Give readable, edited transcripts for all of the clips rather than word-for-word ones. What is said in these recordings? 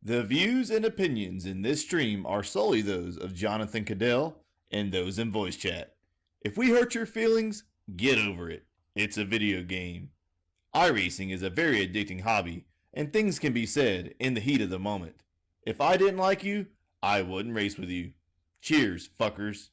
The views and opinions in this stream are solely those of Jonathan Cadell and those in voice chat. If we hurt your feelings, get over it. It's a video game. iRacing is a very addicting hobby, and things can be said in the heat of the moment. If I didn't like you, I wouldn't race with you. Cheers, fuckers.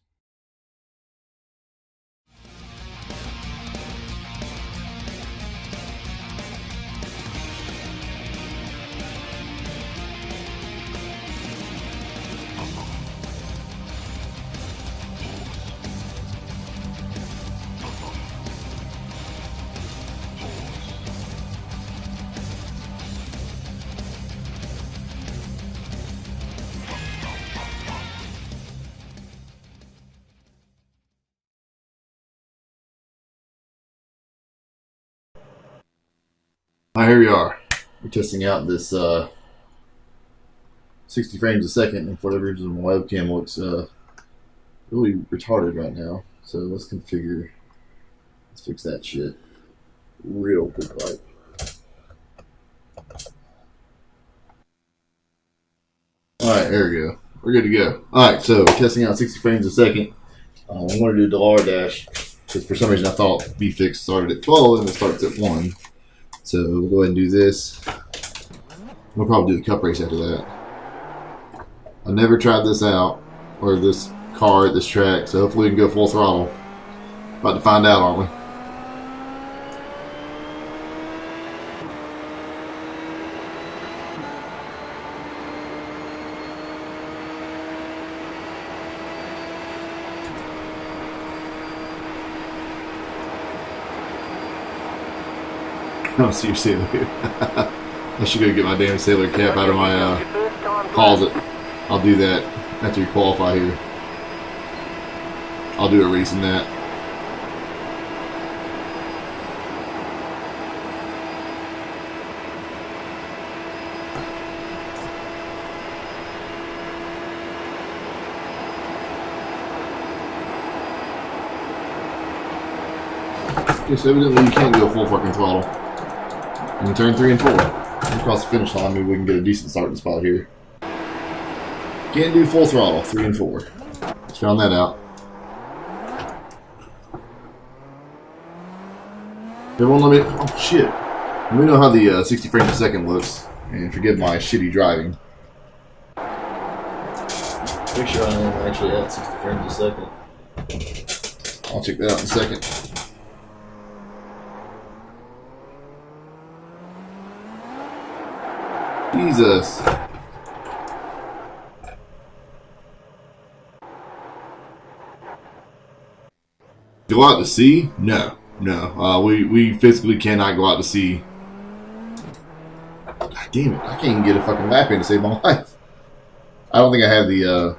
Here we are. We're testing out this 60 frames a second, and for whatever reason, my webcam looks really retarded right now. So let's fix that shit real quick. Like, all right, there we go. We're good to go. All right, so testing out 60 frames a second. I'm going to do the Delar dash because for some reason I thought BFix started at 12 and it starts at 1. So we'll go ahead and do this. We'll probably do the cup race after that. I never tried this out, or this car at this track, so hopefully we can go full throttle. About to find out, aren't we? Oh, see your sailor here. I should go get my damn sailor cap out of my closet. I'll do that after you qualify here. I'll do a race in that. Okay, so evidently you can't go full fucking throttle. And turn 3 and 4. Across the finish line, maybe we can get a decent starting spot here. Can't do full throttle, 3 and 4. Just found that out. Everyone let me... Oh, shit. Let me know how the 60 frames a second looks. And forgive my shitty driving. Make sure I am actually at 60 frames a second. I'll check that out in a second. Jesus. Go out to sea? No. We physically cannot go out to sea. God damn it. I can't even get a fucking lap in to save my life. I don't think I have the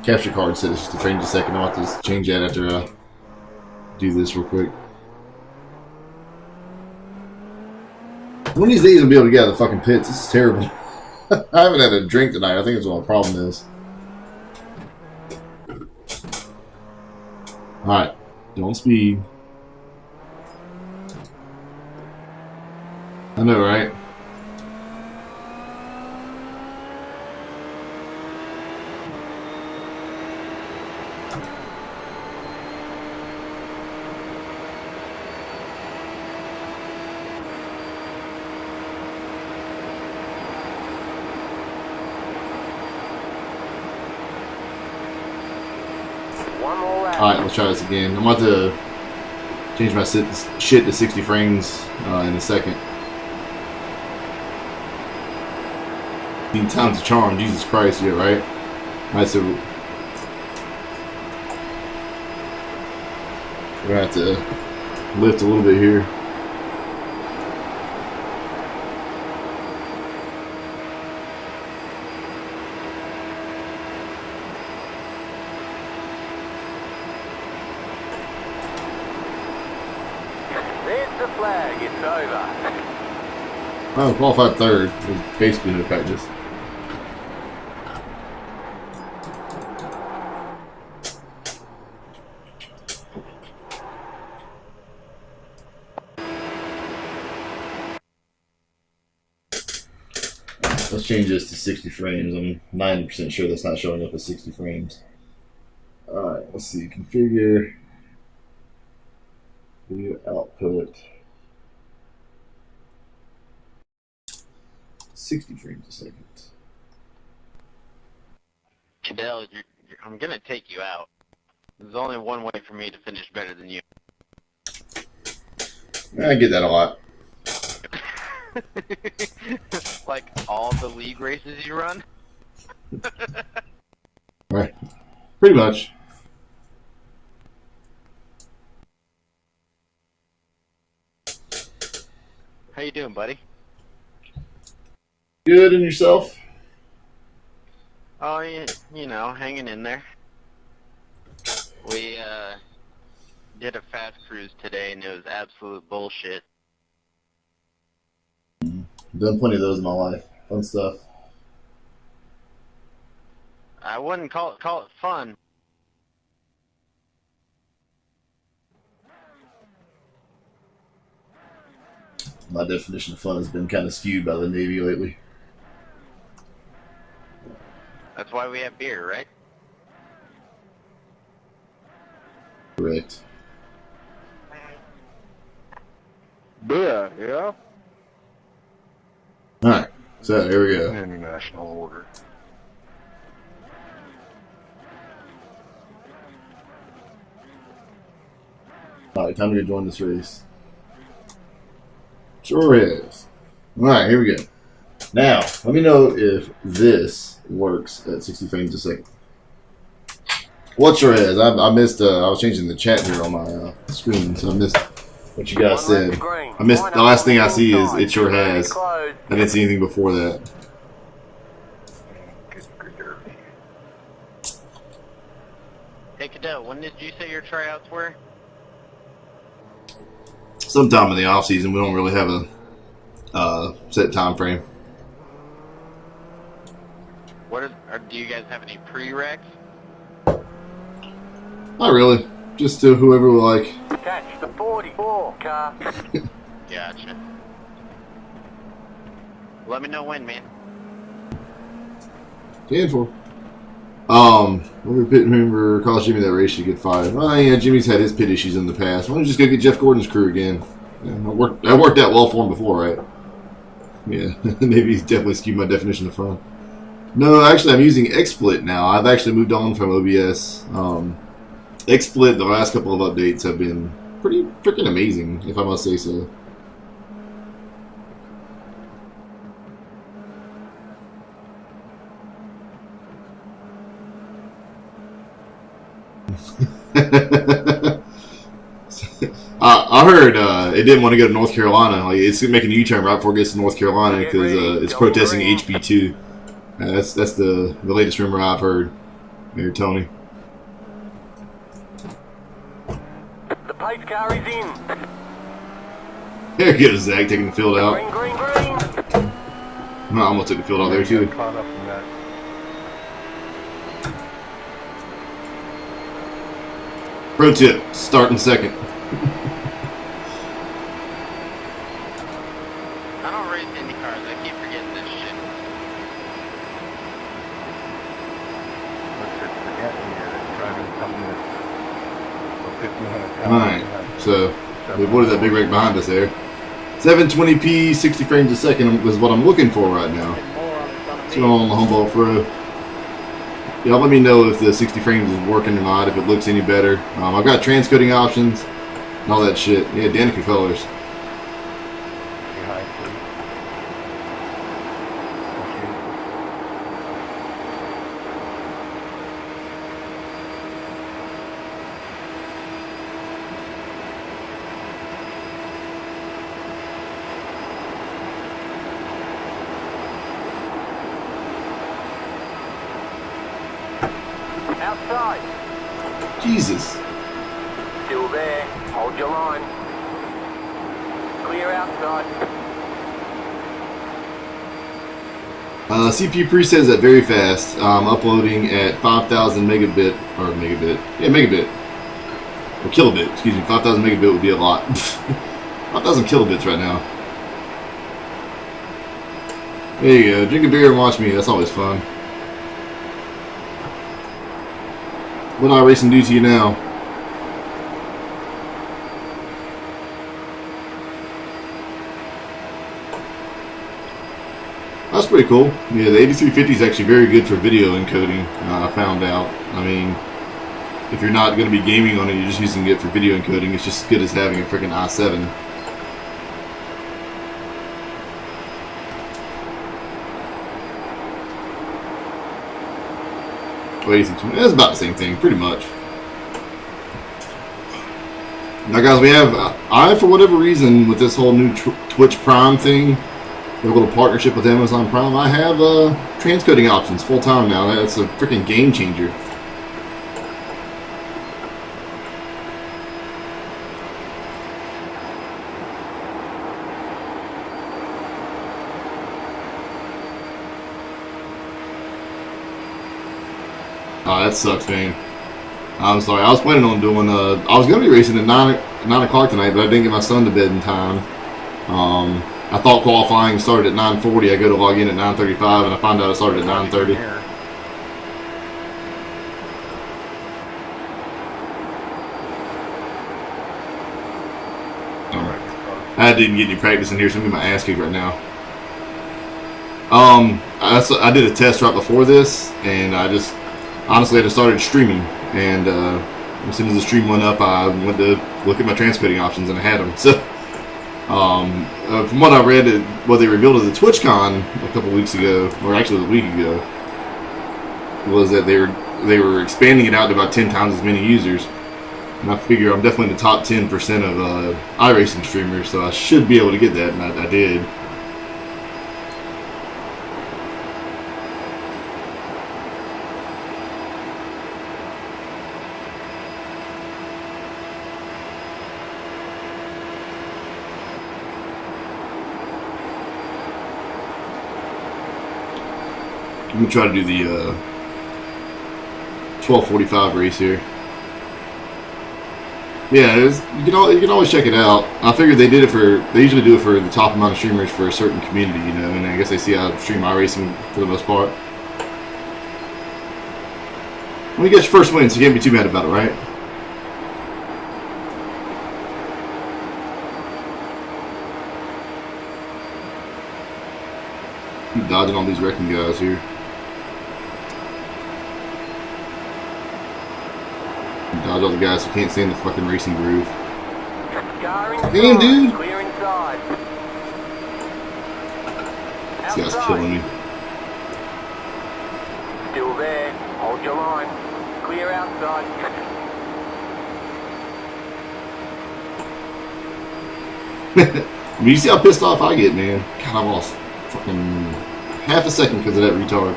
capture card set. It's just a frame a second. I'll have to change that after I do this real quick. One of these days I'll be able to get out of the fucking pits. This is terrible. I haven't had a drink tonight. I think that's what my problem is. Alright. Don't speed. I know, right? Alright, let's try this again. I'm about to change my shit to 60 frames in a second. 15 times the charm, Jesus Christ, yeah, right? Alright, so we're gonna have to lift a little bit here. The flag, it's over. Oh, qualified third. Basically no practice. let's change this to 60 frames. I'm 90% sure that's not showing up as 60 frames. Alright, let's see. Configure video output 60 frames a second. Cadell, I'm gonna take you out. There's only one way for me to finish better than you. I get that a lot. Like all the league races you run? Right. Pretty much. How you doing, buddy? Good, and yourself? Oh, you know, hanging in there. We did a fast cruise today, and it was absolute bullshit. Done plenty of those in my life. Fun stuff. I wouldn't call it fun. My definition of fun has been kind of skewed by the Navy lately. That's why we have beer, right? Correct. Beer, yeah? Alright, so here we go. International order. Alright, time to go join this race. Sure is. Alright, here we go. Now, let me know if this works at 60 frames a second. What sure is? I missed, I was changing the chat here on my screen, so I missed what you guys said. I missed, the last thing I see is it sure has. I didn't see anything before that. Hey, Cadell, when did you say your tryouts were? Sometime in the off season, we don't really have a set time frame. Do you guys have any prereqs? Not really. Just to whoever we like. Catch the 44 car. Gotcha. Let me know when, man. 10-4. Remember Pitt member calls Jimmy that race should get fired. Oh yeah, Jimmy's had his pit issues in the past. Why don't you just go get Jeff Gordon's crew again? Yeah, that worked out well for him before, right? Yeah, maybe he's definitely skewed my definition of fun. No, actually, I'm using XSplit now. I've actually moved on from OBS. XSplit, the last couple of updates have been pretty freaking amazing, if I must say so. I heard it didn't want to go to North Carolina. Like, it's making a U-turn right before it gets to North Carolina because it's protesting HB2. That's the latest rumor I've heard. Here, Tony. The pace car is in. There goes Zach taking the field out. Green, green, green. I almost took the field out there too. Caught up in that. Pro tip: start in second. I don't race Indy cars. I keep forgetting this shit. What's it forgetting here? Driving something that's 1,500 pounds. Alright, so we avoided that big wreck behind us there. 720p, 60 frames a second is what I'm looking for right now. What's going on the Humboldt Pro? Y'all let me know if the 60 frames is working or not, if it looks any better. I've got transcoding options and all that shit. Yeah, Danica colors. Pretty high, please. Outside. Jesus. Still there. Hold your line. Clear outside. CPU presets that very fast. Uploading at 5,000 megabit, or megabit. Yeah, megabit. Or kilobit, excuse me. 5,000 megabit would be a lot. 5,000 kilobits right now. There you go. Drink a beer and watch me. That's always fun. What iRacing do to you now? That's pretty cool. Yeah, the 8350 is actually very good for video encoding. I found out. I mean, if you're not going to be gaming on it, you're just using it for video encoding. It's just as good as having a freaking i7. It's about the same thing, pretty much. Now, guys, we have for whatever reason, with this whole new Twitch Prime thing, a little partnership with Amazon Prime, I have transcoding options full time now. That's a freaking game changer. Oh, that sucks, man. I'm sorry. I was planning on doing. I was gonna be racing at 9 o'clock tonight, but I didn't get my son to bed in time. I thought qualifying started at 9:40. I go to log in at 9:35, and I find out it started at 9:30. I didn't get any practice in here, so I'm getting my ass kicked right now. I did a test right before this, and I just honestly I just started streaming, and as soon as the stream went up, I went to look at my transcoding options, and I had them. So, from what I read, what they revealed at the TwitchCon a couple weeks ago, or actually a week ago, was that they were expanding it out to about 10 times as many users. And I figure I'm definitely in the top 10% of iRacing streamers, so I should be able to get that, and I did. I'm gonna try to do the 12:45 race here. Yeah, you can always check it out. I figured they usually do it for the top amount of streamers for a certain community, you know, and I guess they see how I stream iRacing for the most part. When you get your first win, so you can't be too mad about it, right? Keep dodging all these wrecking guys here. Dodge all the guys who can't stay in the fucking racing groove. Damn, dude! Clear inside. This guy's killing me. Still there. Hold your line. Clear outside. I mean, you see how pissed off I get, man. God, I lost fucking half a second because of that retard.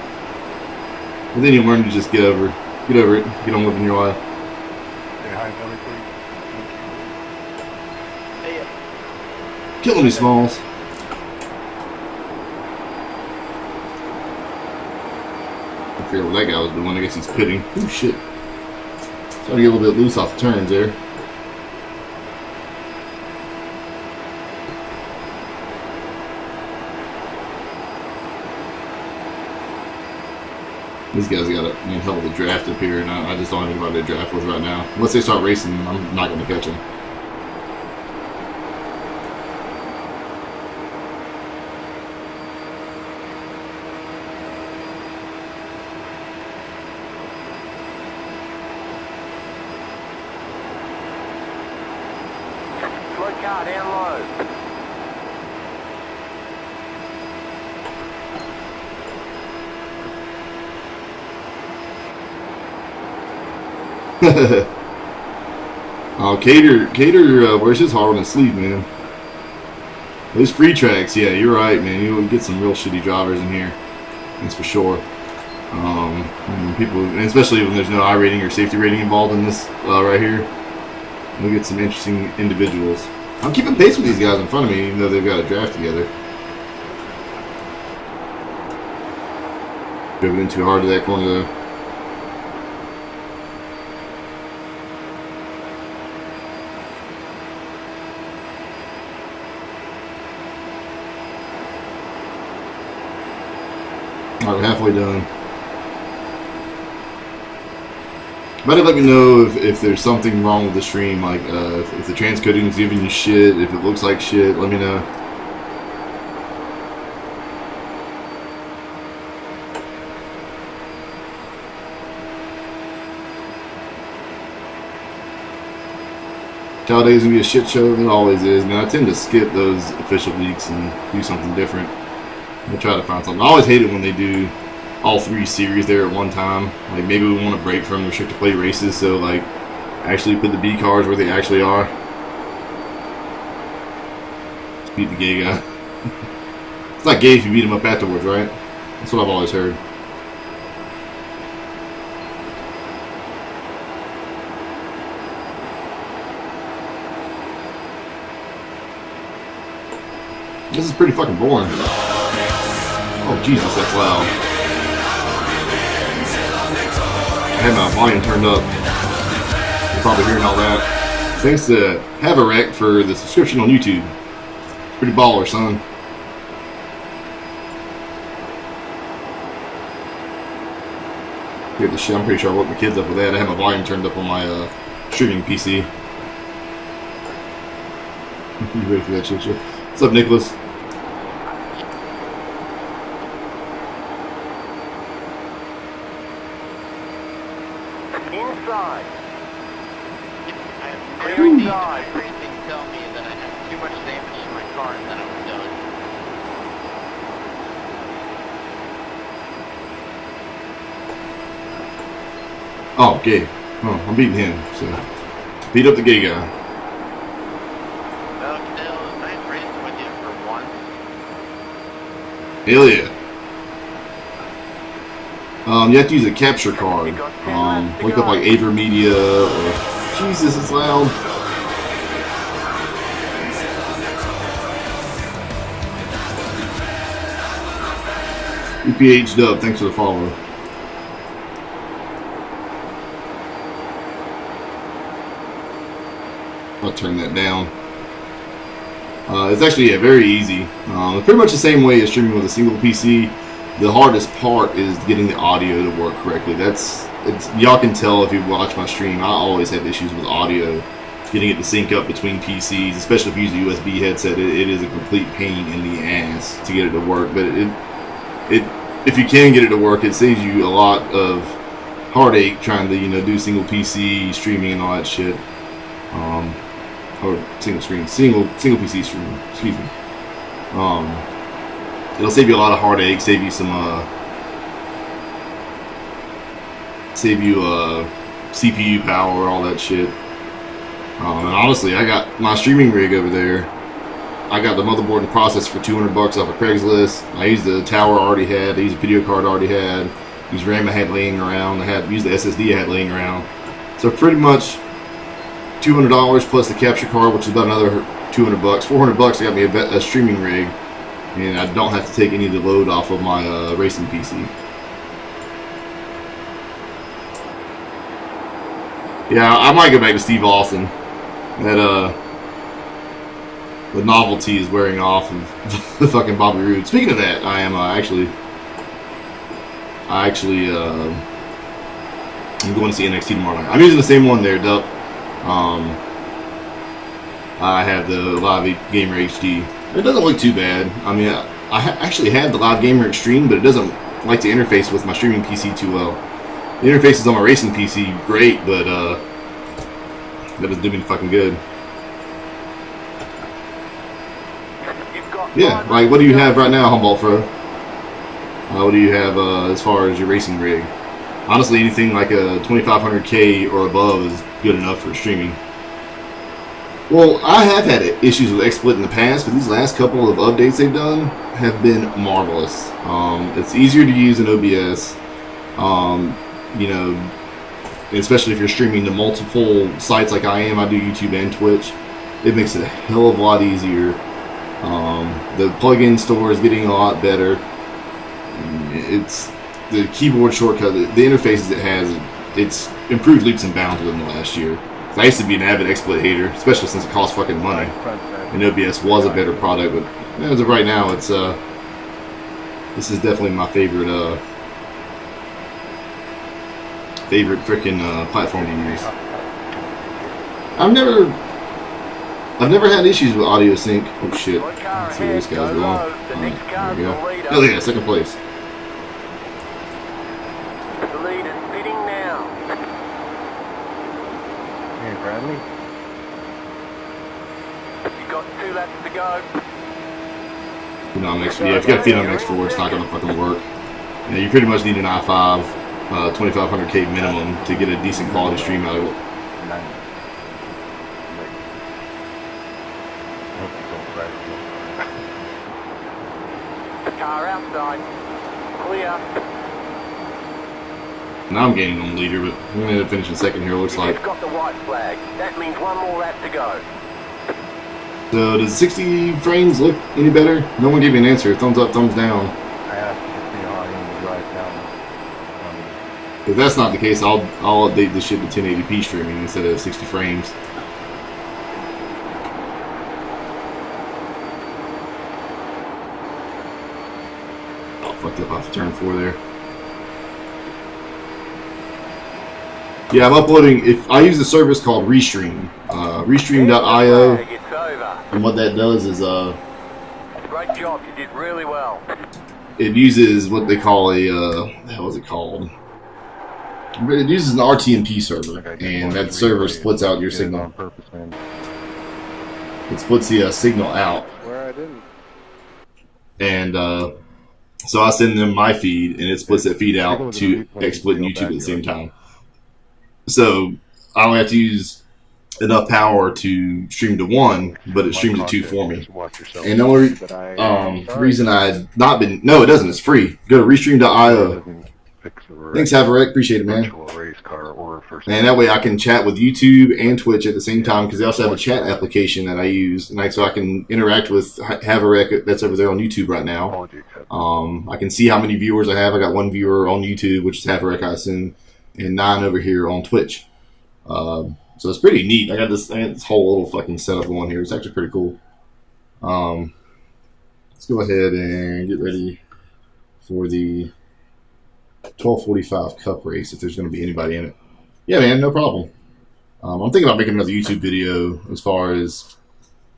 But then you learn to just get over it, get on living your life. Killing me, Smalls. I figure what that guy was doing. I guess he's pitting. Oh shit. Starting to get a little bit loose off the turns there. These guys got a hell of a draft up here, and I just don't have anybody to draft with right now. Once they start racing, I'm not going to catch them. Slow car down low. Oh, Cater wears his heart on his sleeve, man. Those free tracks, yeah, you're right, man. You'll get some real shitty drivers in here. That's for sure. People, and especially when there's no I rating or safety rating involved in this right here, you'll get some interesting individuals. I'm keeping pace with these guys in front of me, even though they've got a draft together. Driving in too hard to that corner, though. Alright, we're halfway done. Better let me know if there's something wrong with the stream, like if the transcoding is giving you shit, if it looks like shit, let me know. Talladay's gonna be a shit show, it always is. Man, I tend to skip those official weeks and do something different. I try to find something. I always hate it when they do all 3 series there at one time. Like maybe we want to break from restrict to play races, so like actually put the B cars where they actually are. Just beat the gay guy. It's not gay if you beat him up afterwards, right? That's what I've always heard. This is pretty fucking boring. Oh Jesus, that's loud. I had my volume turned up. You're probably hearing all that. Thanks to Have a Wreck for the subscription on YouTube. It's pretty baller, son. Get the shit. I'm pretty sure I woke the kids up with that. I had my volume turned up on my streaming PC. You ready for that shit? What's up, Nicholas? Inside. Inside. Everything tell me that I had too much damage in my car and then I was done. Oh, gay. Oh, I'm beating him. So beat up the gay guy. Well, Cadell, nice racing with you for once. Hell yeah. You have to use a capture card. Look up like Aver Media or Jesus, it's loud. UPH Dub, thanks for the follow. I'll turn that down. It's actually very easy. It's pretty much the same way as streaming with a single PC. The hardest part is getting the audio to work correctly. Y'all can tell if you watch my stream, I always have issues with audio. Getting it to sync up between PCs, especially if you use a USB headset, it is a complete pain in the ass to get it to work. But if you can get it to work, it saves you a lot of heartache trying to do single PC streaming and all that shit. Or single PC streaming. Excuse me. It'll save you a lot of heartache, save you CPU power, all that shit. And honestly, I got my streaming rig over there. I got the motherboard and processor for $200 off of Craigslist. I used the tower I already had. I used the video card I already had. Used RAM I had laying around. Used the SSD I had laying around. So pretty much $200 plus the capture card, which is about another $200. $400 got me a streaming rig. And I don't have to take any of the load off of my racing PC. Yeah, I might go back to Steve Austin. That the novelty is wearing off of the fucking Bobby Roode. Speaking of that, I am I'm going to see NXT tomorrow night. I'm using the same one there, Dup. I have the Live Gamer HD. It doesn't look too bad. I mean, I actually have the Live Gamer Extreme, but it doesn't like to interface with my streaming PC too well. The interfaces on my racing PC great, but that doesn't do me fucking good. Yeah, like what do you have right now, Humboldt Fro? What do you have as far as your racing rig? Honestly, anything like a 2500K or above is good enough for streaming. Well, I have had issues with XSplit in the past, but these last couple of updates they've done have been marvelous. It's easier to use in OBS, especially if you're streaming to multiple sites like I am. I do YouTube and Twitch. It makes it a hell of a lot easier. The plugin store is getting a lot better. It's the keyboard shortcut, the interfaces it has, it's improved leaps and bounds within the last year. I used to be an avid XSplit hater, especially since it costs fucking money. And OBS was a better product, but as of right now, it's This is definitely my favorite freaking platform to use. I've never had issues with audio sync. Oh shit! Let's see where this guy's going. There we go. Oh yeah, second place. The lead is pitting now. Hey, Bradley. You've got 2 laps to go. You know, if you got a feed on X4, it's not gonna fucking work. You know, you pretty much need an i5 2500K minimum to get a decent quality stream out of it. Car outside. Clear. Now I'm gaining on the leader, but I'm gonna end up finishing second here. Looks like. You've got the white flag. That means 1 more lap to go. So does 60 frames look any better? No one gave me an answer. Thumbs up, thumbs down. I asked you to see how I am to drive down. If that's not the case, I'll update this shit to 1080p streaming instead of 60 frames. Oh, fucked up off turn 4 there. Yeah, I'm uploading. If I use a service called Restream, Restream.io, It's over. and what that does is Great job. You did really well. it uses what they call a what's it called? It uses an RTMP server, and that server splits out your signal. On purpose, man. It splits the signal out, Where I didn't. and so I send them my feed, and it splits that feed out to XSplit and YouTube at the same time. So I only have to use enough power to stream to 1, but it streams to 2 for me. And the only reason I've not been... No, it doesn't. It's free. Go to Restream.io. Thanks, Haverek. Appreciate it, man. And that way I can chat with YouTube and Twitch at the same time, because they also have a chat application that I use, and so I can interact with Haverek that's over there on YouTube right now. I can see how many viewers I have. I got 1 viewer on YouTube, which is Haverek, I assume, and 9 over here on Twitch. So it's pretty neat. I got this whole little fucking setup going here. It's actually pretty cool. Let's go ahead and get ready for the 12:45 Cup race, if there's going to be anybody in it. Yeah, man, no problem. I'm thinking about making another YouTube video as far as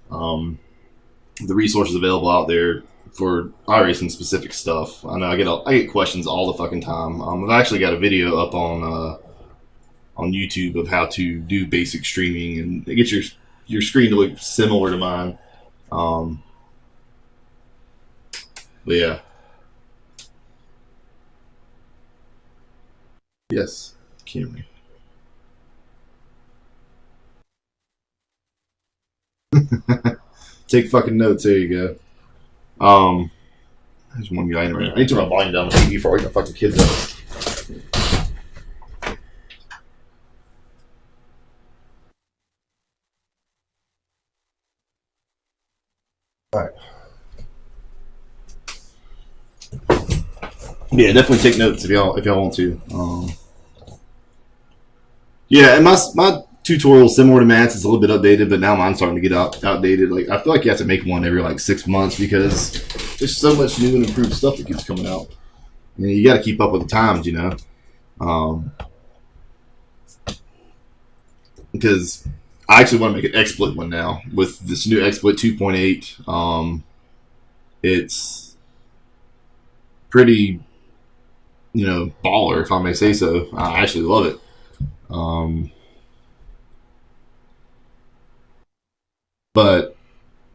the resources available out there for iRacing specific stuff. I know I get questions all the fucking time. I've actually got a video up on YouTube of how to do basic streaming and get your screen to look similar to mine. But yeah. Yes, Camry. Take fucking notes. There you go. There's one guy in right now. I need to turn my volume down on the TV before I wake the fucking kids up. Alright. Yeah, definitely take notes if y'all want to. Yeah, and my tutorial is similar to Matt's. It's a little bit updated, but now mine's starting to get outdated. Like, I feel like you have to make one every like 6 months because there's so much new and improved stuff that keeps coming out. And you got to keep up with the times, you know. Because I actually want to make an XSplit one now with this new XSplit 2.8. It's pretty, baller, if I may say so. I actually love it. But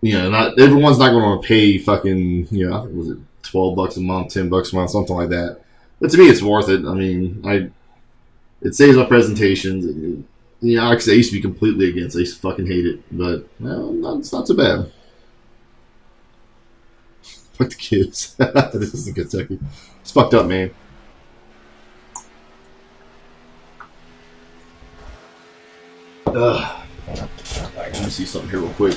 not everyone's not going to pay fucking, I think was it $12 a month, $10 a month, something like that. But to me, it's worth it. I mean, it saves my presentations. And, like I said, I used to be completely against it. I used to fucking hate it, but it's not so bad. Fuck the kids. This is in Kentucky. It's fucked up, man. Alright, let me see something here real quick.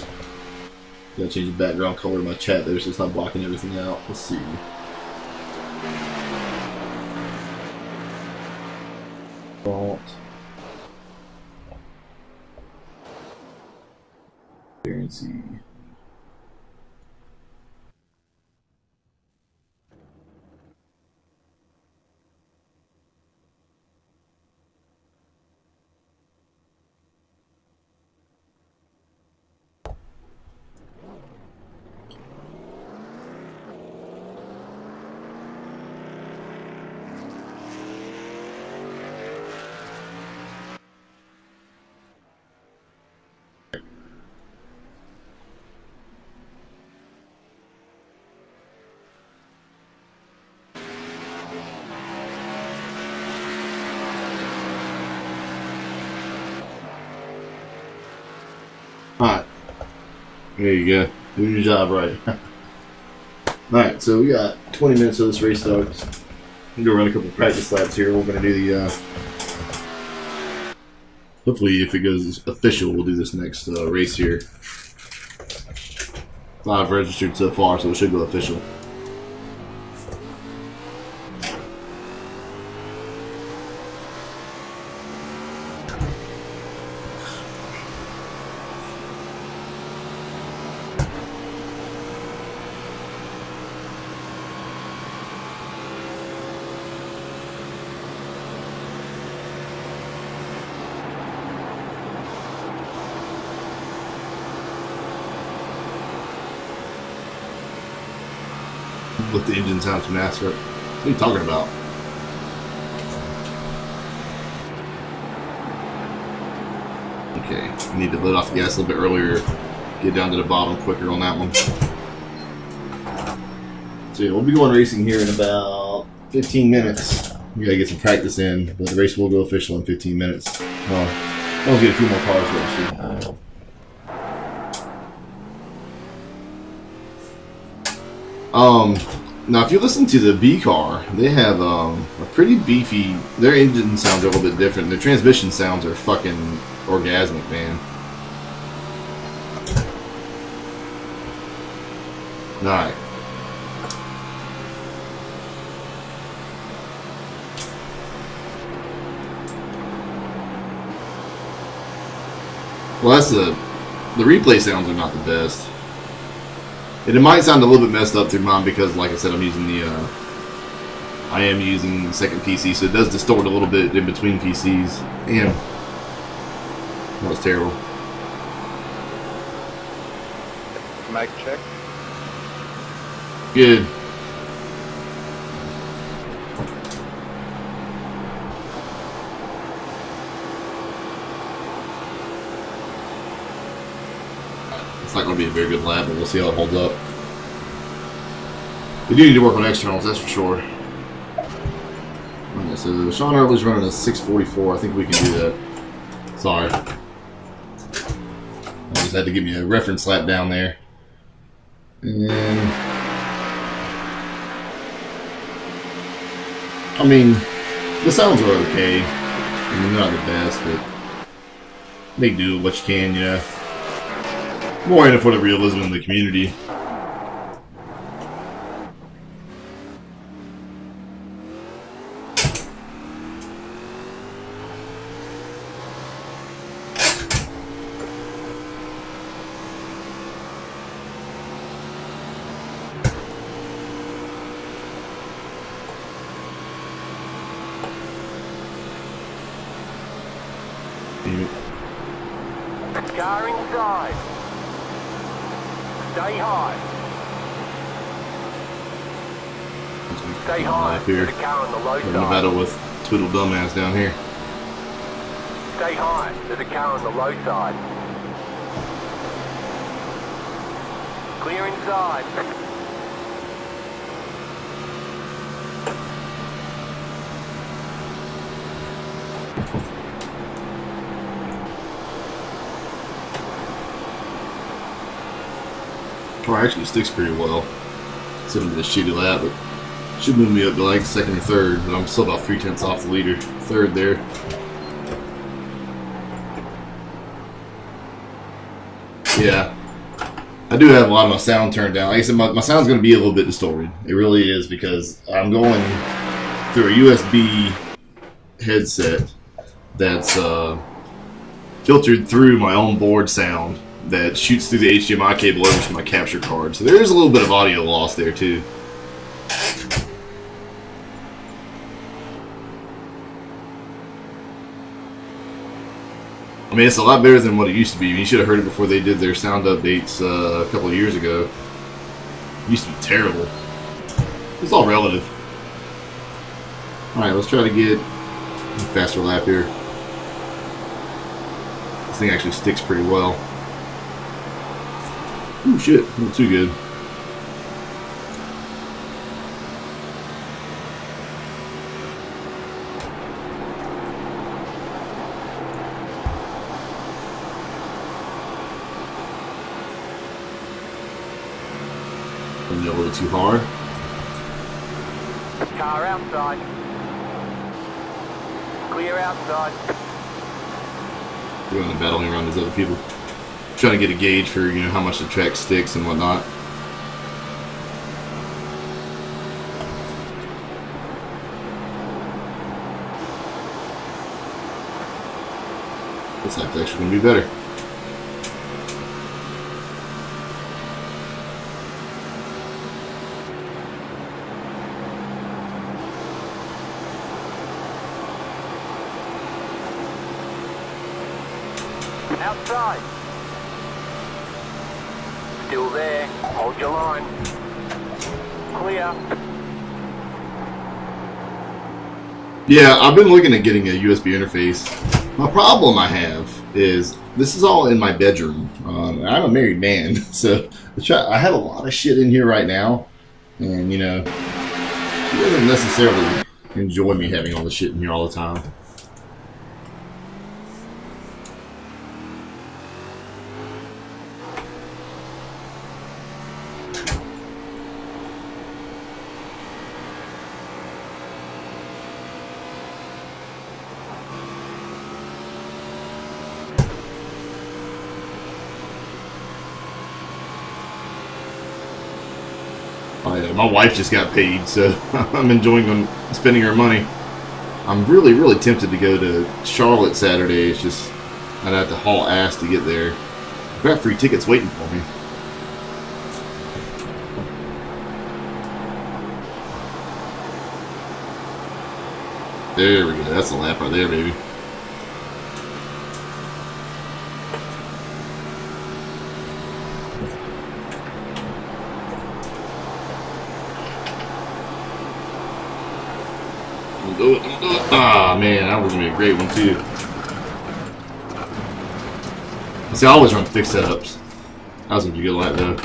Gotta change the background color of my chat there so it's not blocking everything out. Let's see. Font. Transparency. There you go. Do your job right. Alright, so we got 20 minutes till this race starts. I'm going to run a couple practice laps here. We're going to do the, hopefully if it goes official, we'll do this next race here. 5 registered so far, so it should go official. With the engine sounds from NASCAR. What are you talking about? Okay, I need to let off the gas a little bit earlier, get down to the bottom quicker on that one. So yeah, we'll be going racing here in about 15 minutes. We gotta get some practice in, but the race will go official in 15 minutes. Well, I'll get a few more cars registered. Now if you listen to the B car, they have a pretty beefy. Their engine sounds are a little bit different. Their transmission sounds are fucking orgasmic, man. Alright. Well, that's the replay sounds are not the best. And it might sound a little bit messed up through mine because, like I said, I'm using the I am using the second PC, so it does distort a little bit in between PCs. And that was terrible. Mic check. Good. It's not going to be a very good lap, but we'll see how it holds up. We do need to work on externals, that's for sure. Okay, so Sean Early's running a 644. I think we can do that. Sorry. I just had to give me a reference lap down there. And I mean, the sounds are okay. I mean, they're not the best, but make do with what you can, you know. More in it for the realism in the community. Car inside. Stay high. Stay high. Up here. There's a car on the low We're in a side. battle with Twiddle Dumbass down here. Stay high. There's a car on the low side. Clear inside. Car actually sticks pretty well. Except for this shitty lap, but should move me up to like second or third, but I'm still about 3/10 off the leader. Third there. Yeah. I do have a lot of my sound turned down. Like I said, my sound's going to be a little bit distorted. It really is because I'm going through a USB headset that's filtered through my own board sound that shoots through the HDMI cable over to my capture card. So there is a little bit of audio loss there too. I mean, it's a lot better than what it used to be. You should have heard it before they did their sound updates a couple of years ago. It used to be terrible. It's all relative. Alright, let's try to get a faster lap here. This thing actually sticks pretty well. Ooh, shit. Not too good. A little too hard. Car outside. Clear outside. We're going to battling around these other people. Trying to get a gauge for, you know, how much the track sticks and whatnot. This lap's actually going to be better. Outside. Still there. Hold your line. Clear. Yeah, I've been looking at getting a USB interface. My problem I have is this is all in my bedroom. I'm a married man, so I have a lot of shit in here right now, and you know, she doesn't necessarily enjoy me having all the shit in here all the time. My wife just got paid, so I'm enjoying spending her money. I'm really, really tempted to go to Charlotte Saturday. It's just I'd have to haul ass to get there. I've got free tickets waiting for me. There we go. That's a lap right there, baby. Don't do it, don't do it. Ah, man, that was going to be a great one, too. See, I always run fixed setups. That was going to be a good lap, though.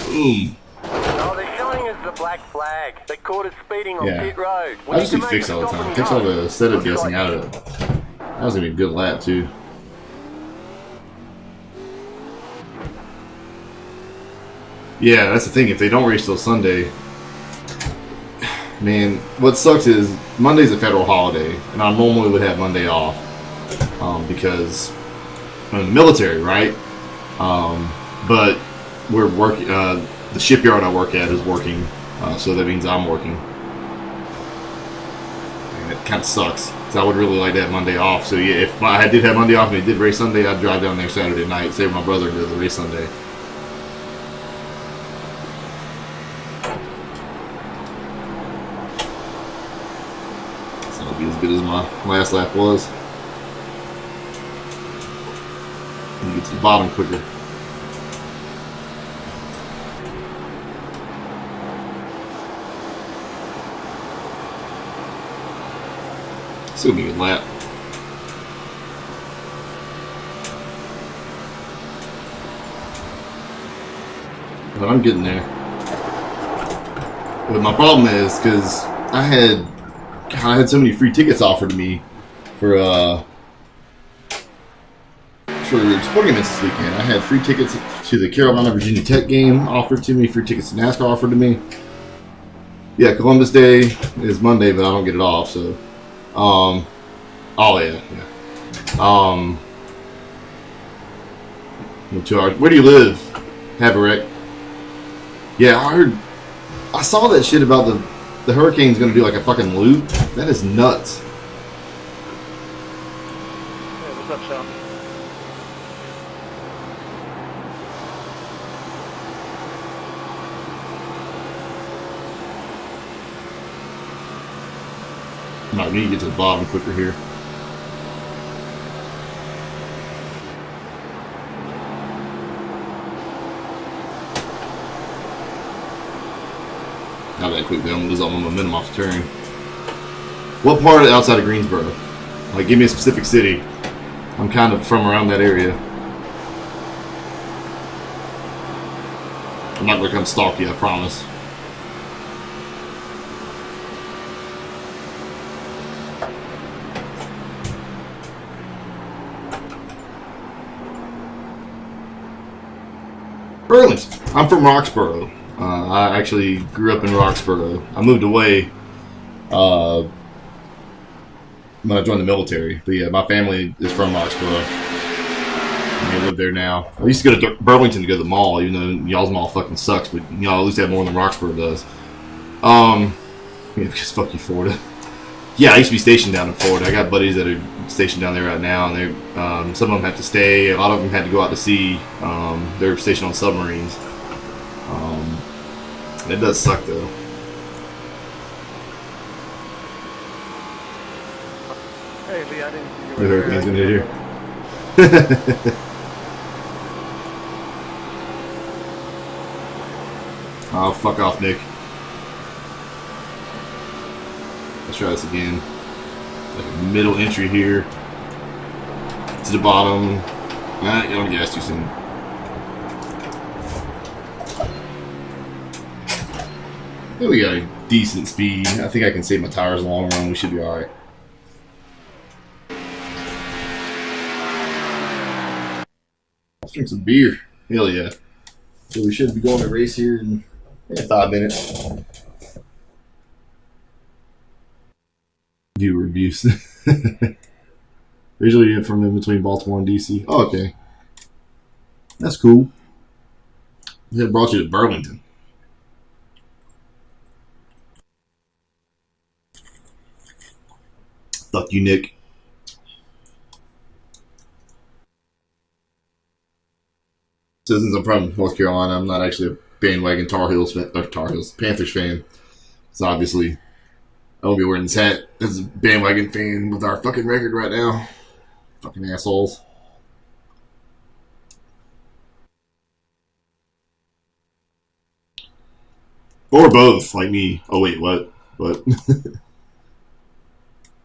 Boom. Oh, they're showing us the black flag. They caught us speeding on pit road. I just do fixed all the time. Takes all the setup guessing out of it. That was going to be a good lap, too. Yeah, that's the thing. If they don't race till Sunday... Man, what sucks is Monday's a federal holiday, and I normally would have Monday off because I'm in the military, right? But we're working. The shipyard I work at is working, so that means I'm working. And it kind of sucks because I would really like to have Monday off. So yeah, if I did have Monday off and they did race Sunday, I'd drive down there Saturday night, save my brother and do the race Sunday. As good as my last lap was. You get to the bottom quicker. Still be a good lap. But I'm getting there. But my problem is because I had so many free tickets offered to me for sporting events this weekend. I had free tickets to the Carolina Virginia Tech game offered to me, free tickets to NASCAR offered to me. Yeah, Columbus Day is Monday, but I don't get it off, so oh yeah. 2 hours. Where do you live? Haverek. Yeah, I saw that shit about the hurricane's gonna do like a fucking loop. That is nuts. Hey, what's up, Sean? No, we need to get to the bottom quicker here. Not that quick, though. I'm going to lose all my momentum off the turn. What part outside of Greensboro? Like, give me a specific city. I'm kind of from around that area. I'm not going to come stalk you, I promise. Burlington. I'm from Roxborough. I actually grew up in Roxborough. I moved away when I joined the military. But yeah, my family is from Roxborough. They live there now. I used to go to Burlington to go to the mall, even though y'all's mall fucking sucks. But y'all at least have more than Roxborough does. Yeah, because fuck you, Florida. Yeah, I used to be stationed down in Florida. I got buddies that are stationed down there right now, and they some of them have to stay. A lot of them had to go out to sea. They're stationed on submarines. It does suck though. Hey, Lee, I didn't see you. The hurricane's gonna hit here. Oh, fuck off, Nick. Let's try this again. Like a middle entry here. To the bottom. Nah, you don't gas too soon. I think we got a decent speed. I think I can save my tires in the long run. We should be alright. Let's drink some beer. Hell yeah. So we should be going to race here in 5 minutes. Viewer reviews. Originally from in between Baltimore and DC. Oh, okay. That's cool. That brought you to Burlington. Fuck you, Nick. So since I'm from North Carolina, I'm not actually a bandwagon Panthers fan. So obviously, I won't be wearing this hat as a bandwagon fan with our fucking record right now. Fucking assholes. Or both, like me. Oh wait, what? What?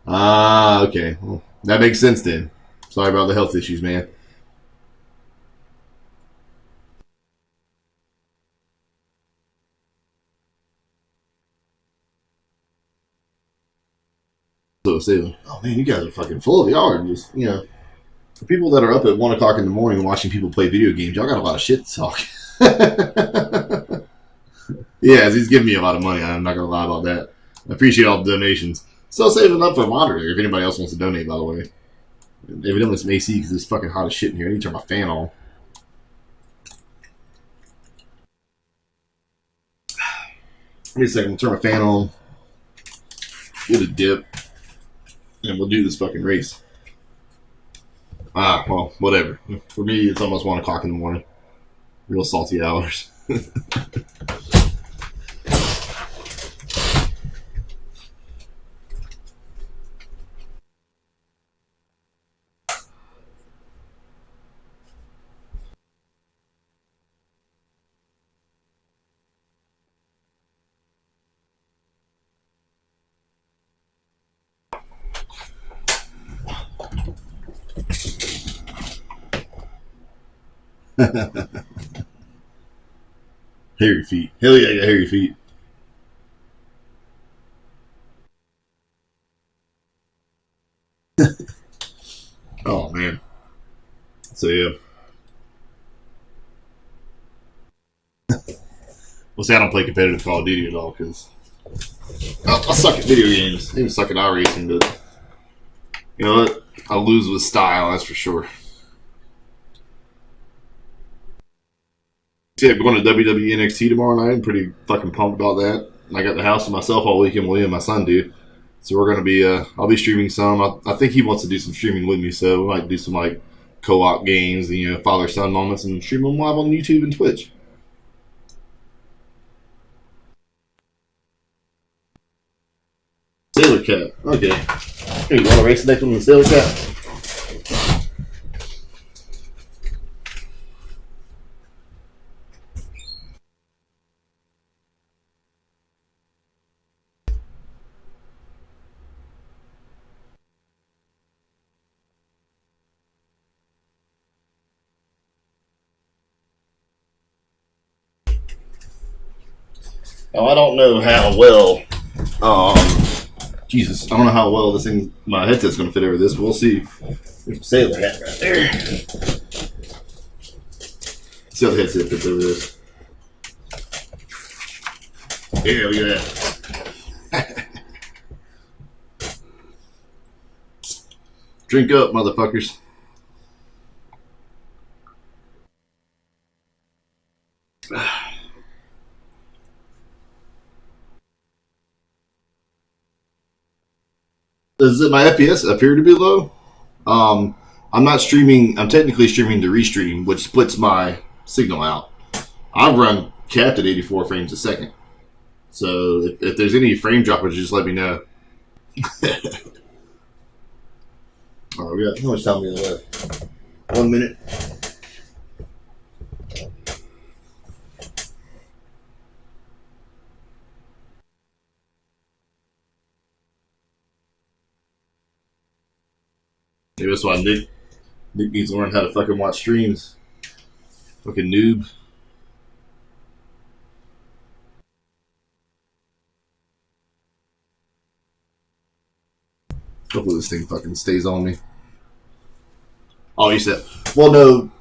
Ah, okay. Well, that makes sense then. Sorry about the health issues, man. So, oh man, you guys are fucking full of y'all are just, you know, for people that are up at 1 o'clock in the morning watching people play video games, y'all got a lot of shit to talk. Yeah, he's giving me a lot of money. I'm not gonna lie about that. I appreciate all the donations. Still saving up for a monitor if anybody else wants to donate, by the way. Evidently some AC because it's fucking hot as shit in here. I need to turn my fan on. Wait a second, we'll turn my fan on. Get a dip. And we'll do this fucking race. Ah, well, whatever. For me, it's almost 1 o'clock in the morning. Real salty hours. Hairy feet. Hell yeah, I got hairy feet. Oh, man. So, yeah. Well, see, I don't play competitive Call of Duty at all, because I suck at video games. I even suck at iRacing, but you know what? I'll lose with style, that's for sure. Yeah, we're going to WWE NXT tomorrow night. I'm pretty fucking pumped about that. I got the house to myself all weekend. William and my son do. So we're going to be, I'll be streaming some. I think he wants to do some streaming with me, so we might do some, like, co-op games, you know, father-son moments, and stream them live on YouTube and Twitch. Sailor Cat. Okay. Here, you want to race the next one with Sailor Cat? Oh, I don't know how well. Jesus, I don't know how well this thing, my headset's going to fit over this, but we'll see. There's a Sailor hat right there. See how the headset fits over this. Yeah, look at that. Drink up, motherfuckers. Does my FPS appear to be low? I'm not streaming. I'm technically streaming the restream, which splits my signal out. I run capped at 84 frames a second. So if there's any frame droppers, just let me know. Oh, we got how much time we got left? 1 minute. Maybe that's why Nick needs to learn how to fucking watch streams. Fucking noob. Hopefully this thing fucking stays on me. Oh, you said, well, no,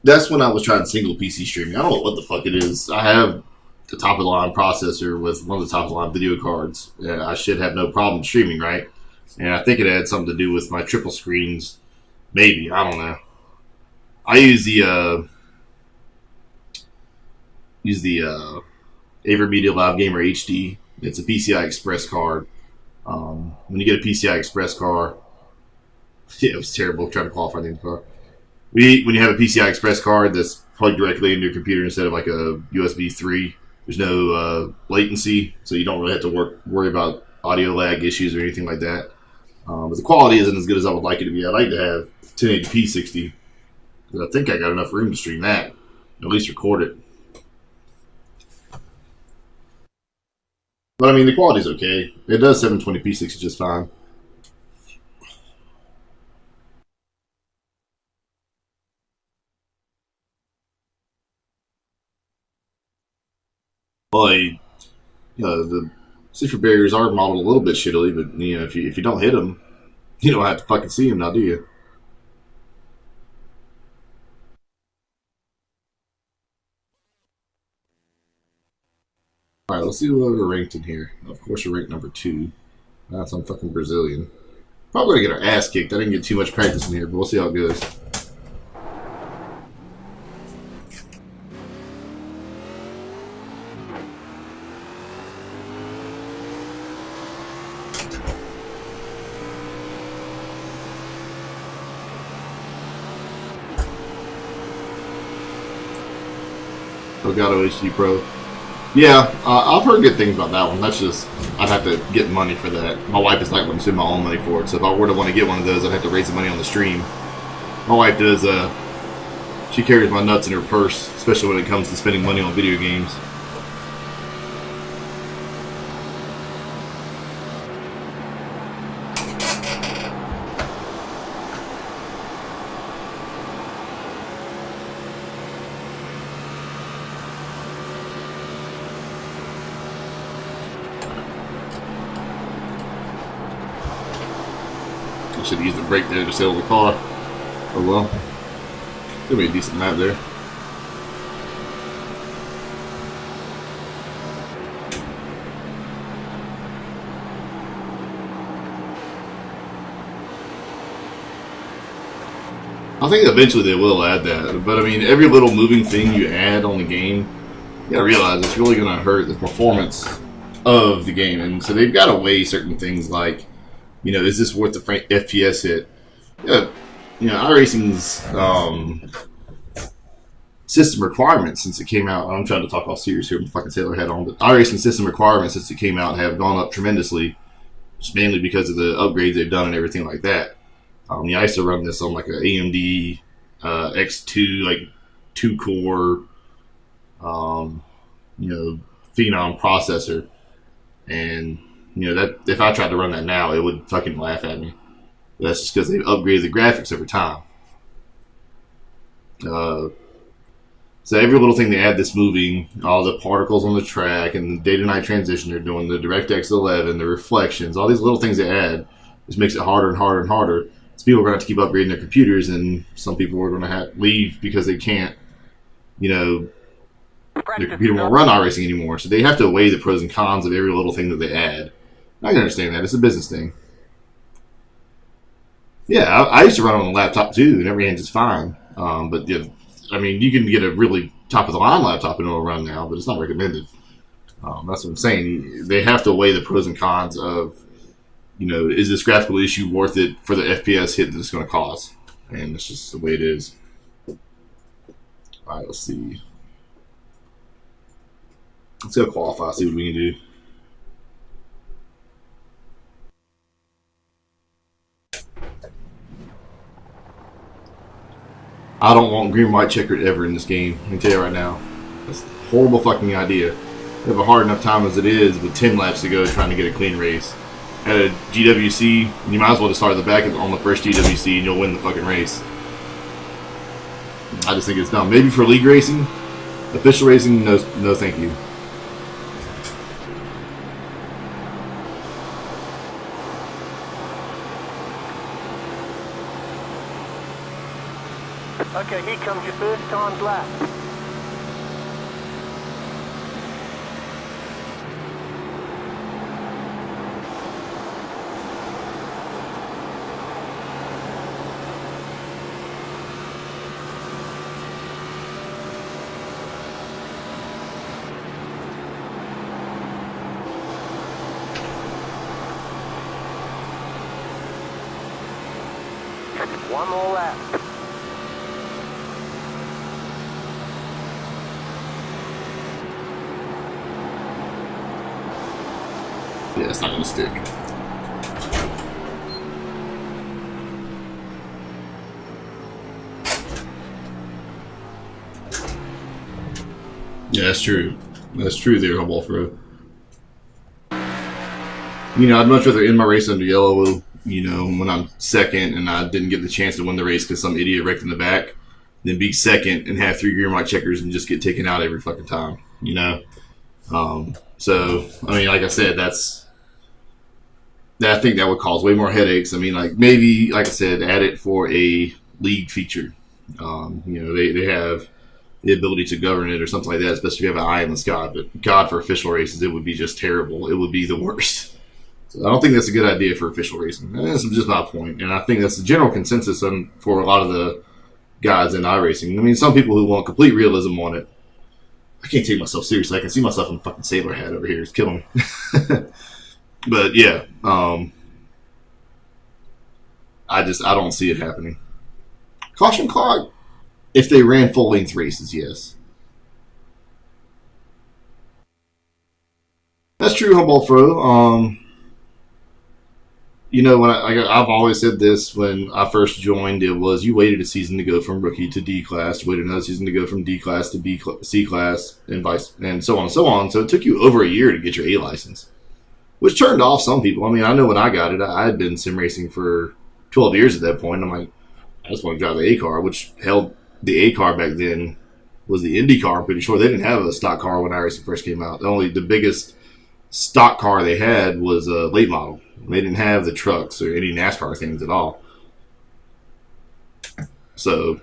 that's when I was trying single PC streaming. I don't know what the fuck it is. I have the top of the line processor with one of the top of the line video cards. Yeah, I should have no problem streaming, right? And I think it had something to do with my triple screens. Maybe, I don't know. I use the AverMedia Live Gamer HD. It's a PCI Express card. When you get a PCI Express card, yeah, it was terrible trying to qualify the car. When you have a PCI Express card that's plugged directly into your computer instead of like a USB 3, there's no latency, so you don't really have to worry about audio lag issues or anything like that. But the quality isn't as good as I would like it to be. I'd like to have 1080p 60, but I think I got enough room to stream that, at least record it. But I mean, the quality's okay. It does 720p 60 just fine. Well, the cipher barriers are modeled a little bit shittily, but if you don't hit them, you don't have to fucking see them now, do you? All right, let's see what we're ranked in here. Of course, we're ranked number 2. That's some fucking Brazilian. Probably gonna get our ass kicked. I didn't get too much practice in here, but we'll see how it goes. Elgato HD Pro. Yeah, I've heard good things about that one. That's just, I'd have to get money for that. My wife is not going to spend my own money for it, so if I were to want to get one of those, I'd have to raise the money on the stream. My wife does, she carries my nuts in her purse, especially when it comes to spending money on video games. I should have used the brake there to settle the car. Oh well. It's gonna be a decent map there. I think eventually they will add that, but I mean, every little moving thing you add on the game, you gotta realize it's really gonna hurt the performance of the game, and so they've got to weigh certain things like, is this worth the FPS hit? iRacing's system requirements since it came out. I'm trying to talk all serious here with my fucking sailor hat on, but iRacing system requirements since it came out have gone up tremendously, just mainly because of the upgrades they've done and everything like that. I used to run this on like an AMD X2, like 2-core, Phenom processor, and that if I tried to run that now, it would fucking laugh at me. That's just because they've upgraded the graphics over time. So every little thing they add that's moving, all the particles on the track, and the day-to-night transition they're doing, the DirectX 11, the reflections, all these little things they add, just makes it harder and harder and harder. So people are going to have to keep upgrading their computers, and some people are going to have to leave because they can't, their computer won't run iRacing anymore. So they have to weigh the pros and cons of every little thing that they add. I can understand that. It's a business thing. Yeah, I used to run on a laptop too, and it ran just fine. But yeah, I mean, you can get a really top of the line laptop and it'll run now, but it's not recommended. That's what I'm saying. They have to weigh the pros and cons of, is this graphical issue worth it for the FPS hit that it's going to cause? And it's just the way it is. All right, let's see. Let's go qualify, see what we can do. I don't want green white checkered ever in this game. Let me tell you right now. That's a horrible fucking idea. We have a hard enough time as it is with 10 laps to go trying to get a clean race. At a GWC, you might as well just start at the back on the first GWC and you'll win the fucking race. I just think it's dumb. Maybe for league racing, official racing, no thank you. Okay, here comes your first timed lap. One more lap. Yeah, it's not going to stick. Yeah, that's true. That's true there, Humboldt Throw. I'd much rather end my race under yellow, when I'm second and I didn't get the chance to win the race because some idiot wrecked in the back, than be second and have 3 green white checkers and just get taken out every fucking time, So, I mean, like I said, I think that would cause way more headaches. I mean, maybe, like I said, add it for a league feature. They have the ability to govern it or something like that, especially if you have an eye in the sky. But God, for official races, it would be just terrible. It would be the worst. So I don't think that's a good idea for official racing. That's just my point. And I think that's the general consensus for a lot of the guys in iRacing. I mean, some people who want complete realism on it. I can't take myself seriously. I can see myself in a fucking sailor hat over here. It's killing me. But yeah, I don't see it happening. Caution clock, if they ran full length races, yes. That's true, Humboldt Fro. When I've always said this when I first joined, it was you waited a season to go from rookie to D class, you waited another season to go from D class to C class, and so on and so on. So it took you over a year to get your A license, which turned off some people. I mean, I know when I got it, I had been sim racing for 12 years at that point. I'm like, I just want to drive the A car, which held the A car back then was the Indy car. I'm pretty sure they didn't have a stock car when iRacing first came out. The biggest stock car they had was a late model. They didn't have the trucks or any NASCAR things at all. So,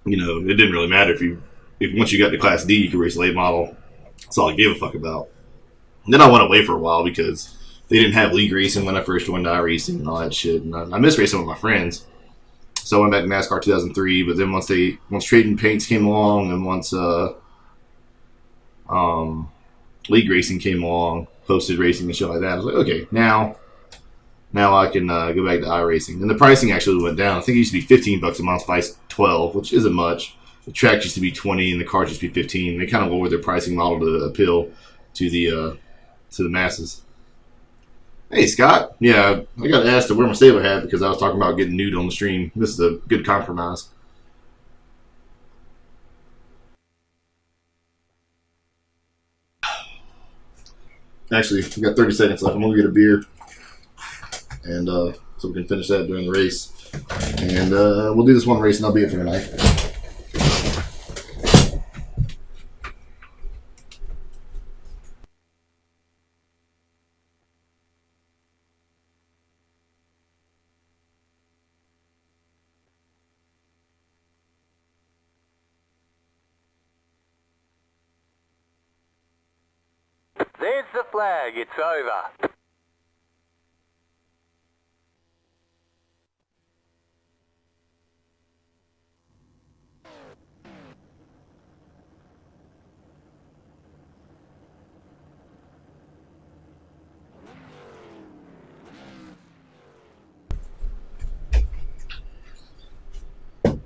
it didn't really matter if once you got to Class D, you could race a late model. That's all I gave a fuck about. And then I went away for a while because they didn't have league racing when I first joined iRacing and all that shit. And I miss racing with my friends. So I went back to NASCAR 2003. But then once Trading Paints came along and once league racing came along, hosted racing and shit like that, I was like, okay, now I can go back to iRacing. And the pricing actually went down. I think it used to be $15 a month, price $12, which isn't much. The track used to be $20 and the cars used to be $15. They kind of lowered their pricing model to appeal to the masses. Hey, Scott. Yeah, I got asked to wear my sailor hat because I was talking about getting nude on the stream. This is a good compromise. Actually, we got 30 seconds left. I'm going to get a beer. And so we can finish that during the race. And we'll do this one race and that'll be it for tonight. flag, it's over.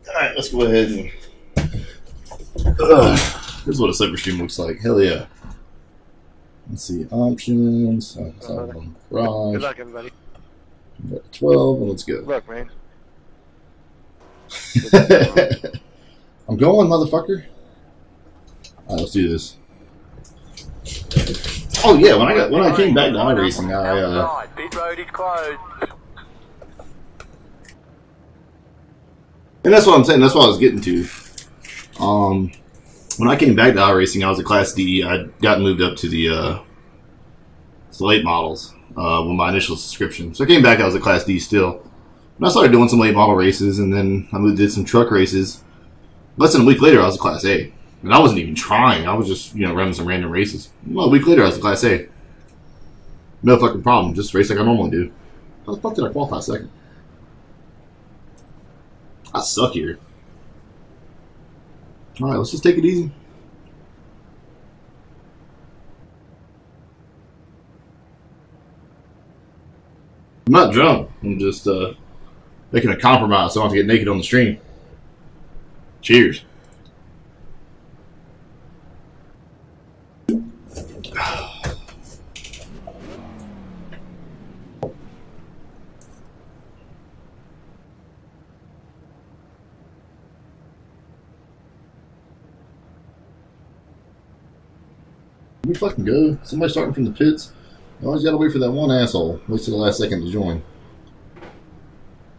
Alright, let's go ahead and... here's what a super stream looks like. Hell yeah. Let's see, options. Garage. Good luck, everybody. 12, and let's go. Good luck, man. I'm going, motherfucker. Alright, let's do this. Oh yeah, when I came back to iRacing, Outside, pit road is closed. and that's what I'm saying. That's what I was getting to. When I came back to iRacing, I was a Class D. I got moved up to the late models with my initial subscription. So I came back. I was a Class D still. And I started doing some late model races, and then I did some truck races. Less than a week later, I was a Class A. And I wasn't even trying. I was just, running some random races. Well, a week later, I was a Class A. No fucking problem. Just race like I normally do. How the fuck did I qualify second? I suck here. Alright, let's just take it easy. I'm not drunk. I'm just making a compromise so I don't have to get naked on the stream. Cheers. Can we fucking go? Somebody starting from the pits? You always gotta wait for that one asshole. Wait till the last second to join.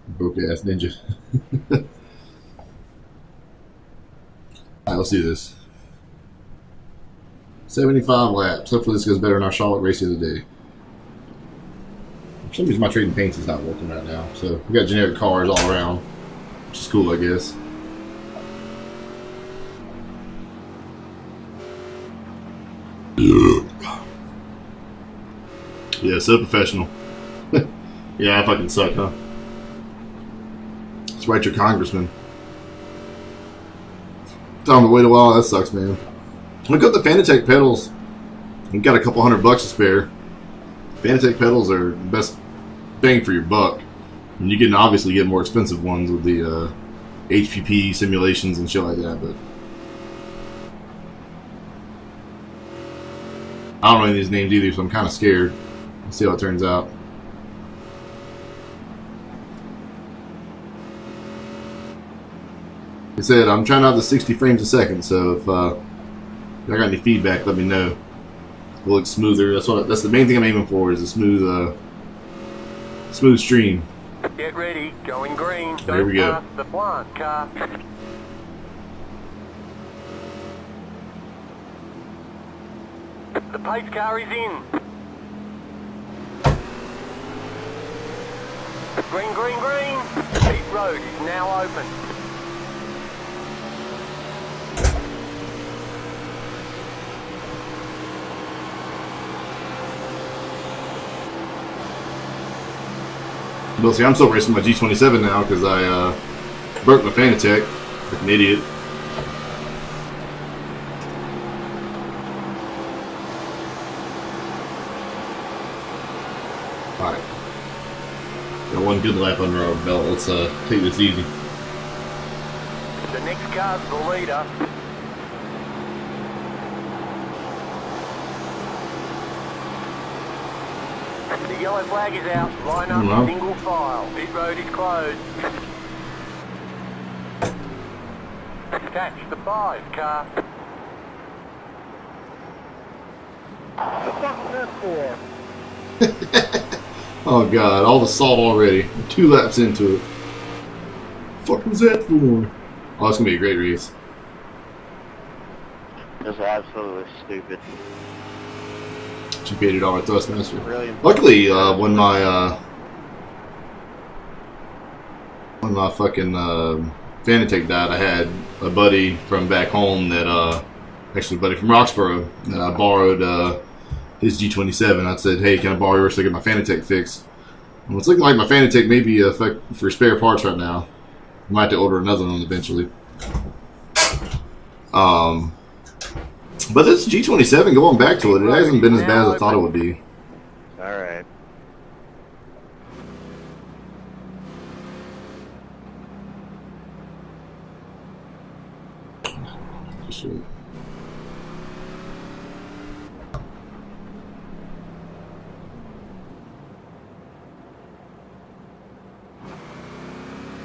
Broke ass ninja. Alright, let's do this. 75 laps. Hopefully this goes better than our Charlotte race the other day. For some reason my trading paints is not working right now. So we got generic cars all around. Which is cool, I guess. Yeah, so professional. Yeah, I fucking suck, huh? Let's write your congressman. Tell him to wait a while. That sucks, man. Look up the Fanatec pedals. We got a couple $100 to spare. Fanatec pedals are the best bang for your buck. And you can obviously get more expensive ones with the HPP simulations and shit like that, but I don't know any of these names either, so I'm kind of scared. Let's see how it turns out. Like I said, I'm trying out the 60 frames a second, so if I got any feedback, let me know. It looks smoother. That's the main thing I'm aiming for, is a smooth stream. Get ready, going green. There we go. Pass the plant car. The pace car is in. Green, green, green. Pit road is now open. Well, see, I'm still racing my G27 now because I broke my Fanatec like an idiot. Alright. Got one good lap under our belt. Let's take this easy. The next car's the leader. The yellow flag is out. Line up, Hello. single file. Pit road is closed. Catch the 5 car. The fuck is that for? Oh god, all the salt already. 2 laps into it. Fuck was that for? Oh, it's gonna be a great race. That's absolutely stupid. $280 Thrustmaster. Really? Luckily, when my fucking Fanatec died, I had a buddy from back home that actually a buddy from Roxborough that I borrowed his G27. I said, hey, can I borrow yours to get my Fanatec fixed? Well, it's looking like my Fanatec may be for spare parts right now. I might have to order another one eventually. But this G27, going back to it, it hasn't been as bad as I thought it would be. Alright.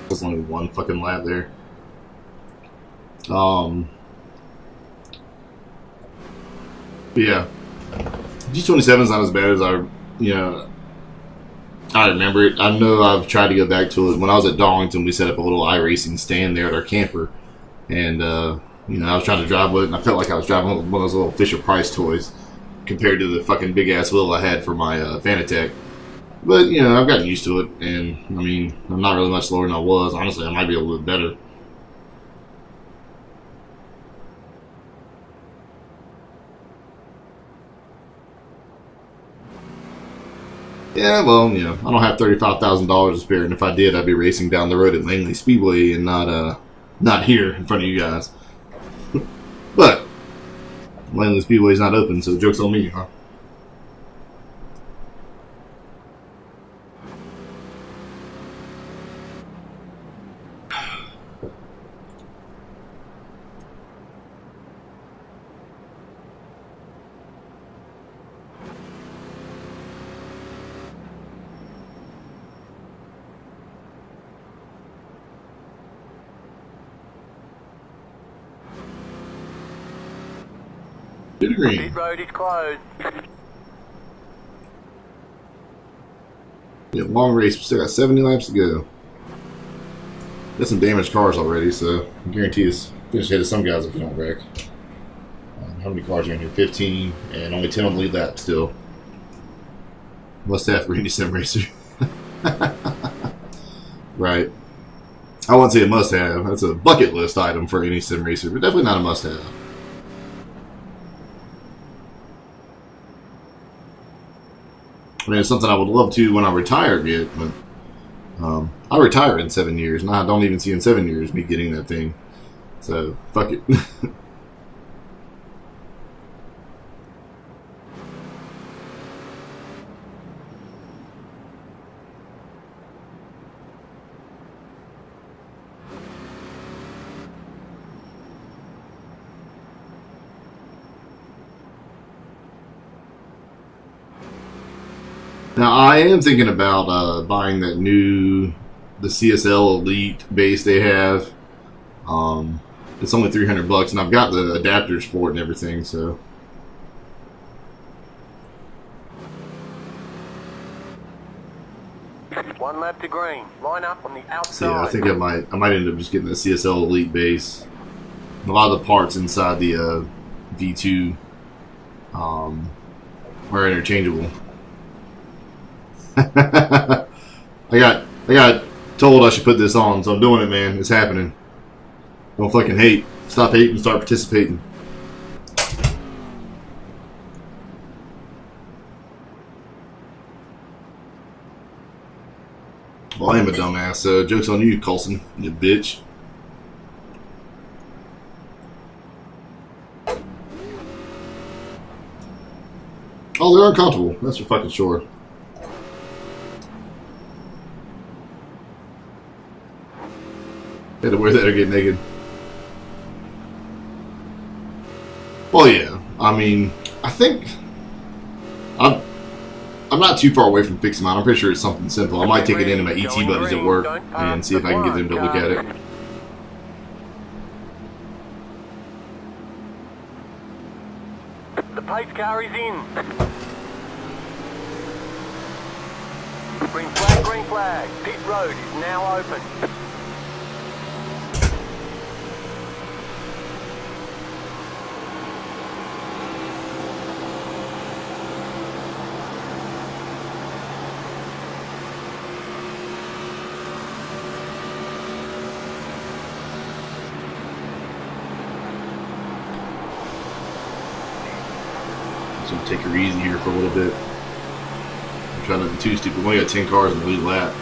There's only one fucking lap there. Yeah, G27 is not as bad as I remember it. I know I've tried to go back to it. When I was at Darlington, we set up a little iRacing stand there at our camper, and I was trying to drive with it, and I felt like I was driving one of those little Fisher Price toys compared to the fucking big ass wheel I had for my Fanatec. But I've gotten used to it, and I mean, I'm not really much slower than I was. Honestly, I might be a little bit better. Yeah, well, I don't have $35,000 to spare, and if I did, I'd be racing down the road at Langley Speedway and not here in front of you guys. But Langley Speedway's not open, so joke's on me, huh? Pit road is closed. Yeah, long race. We still got 70 laps to go. Got some damaged cars already, so I guarantee us finish ahead of some guys if we don't wreck. How many cars are in here? 15, and only 10 on the lead lap still. Must have for any sim racer. Right. I wouldn't say a must have. That's a bucket list item for any sim racer, but definitely not a must have. I mean, it's something I would love to when I retire get, but I retire in 7 years, and I don't even see in 7 years me getting that thing. So, fuck it. Now, I am thinking about buying that the CSL Elite base they have. It's only $300, and I've got the adapters for it and everything, so. One lap to green. Line up on the outside. So yeah, I think I might end up just getting the CSL Elite base. A lot of the parts inside the V2 are interchangeable. I got told I should put this on, so I'm doing it, man. It's happening. Don't fucking hate. Stop hating, start participating. Well, I am a dumbass, so joke's on you, Coulson, you bitch. Oh, they're uncomfortable. That's for fucking sure. Had to wear that or get naked. Well, yeah. I mean, I think I'm not too far away from fixing mine. I'm pretty sure it's something simple. I might take it into my ET buddies at work and see if I can get them to look at it. The pace car is in. Green flag, green flag. Pit road is now open. Just gonna take her easy here for a little bit. I'm trying nothing too stupid. We only got 10 cars in the lead lap.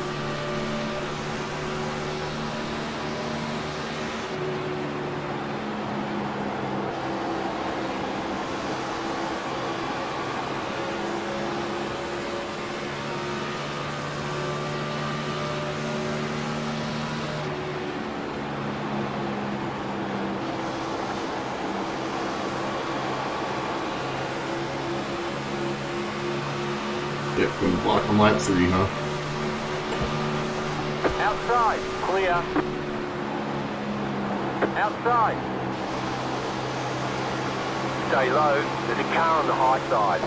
Yep, going to block on lap 3, huh? Outside, clear. Outside. Stay low, there's a car on the high side.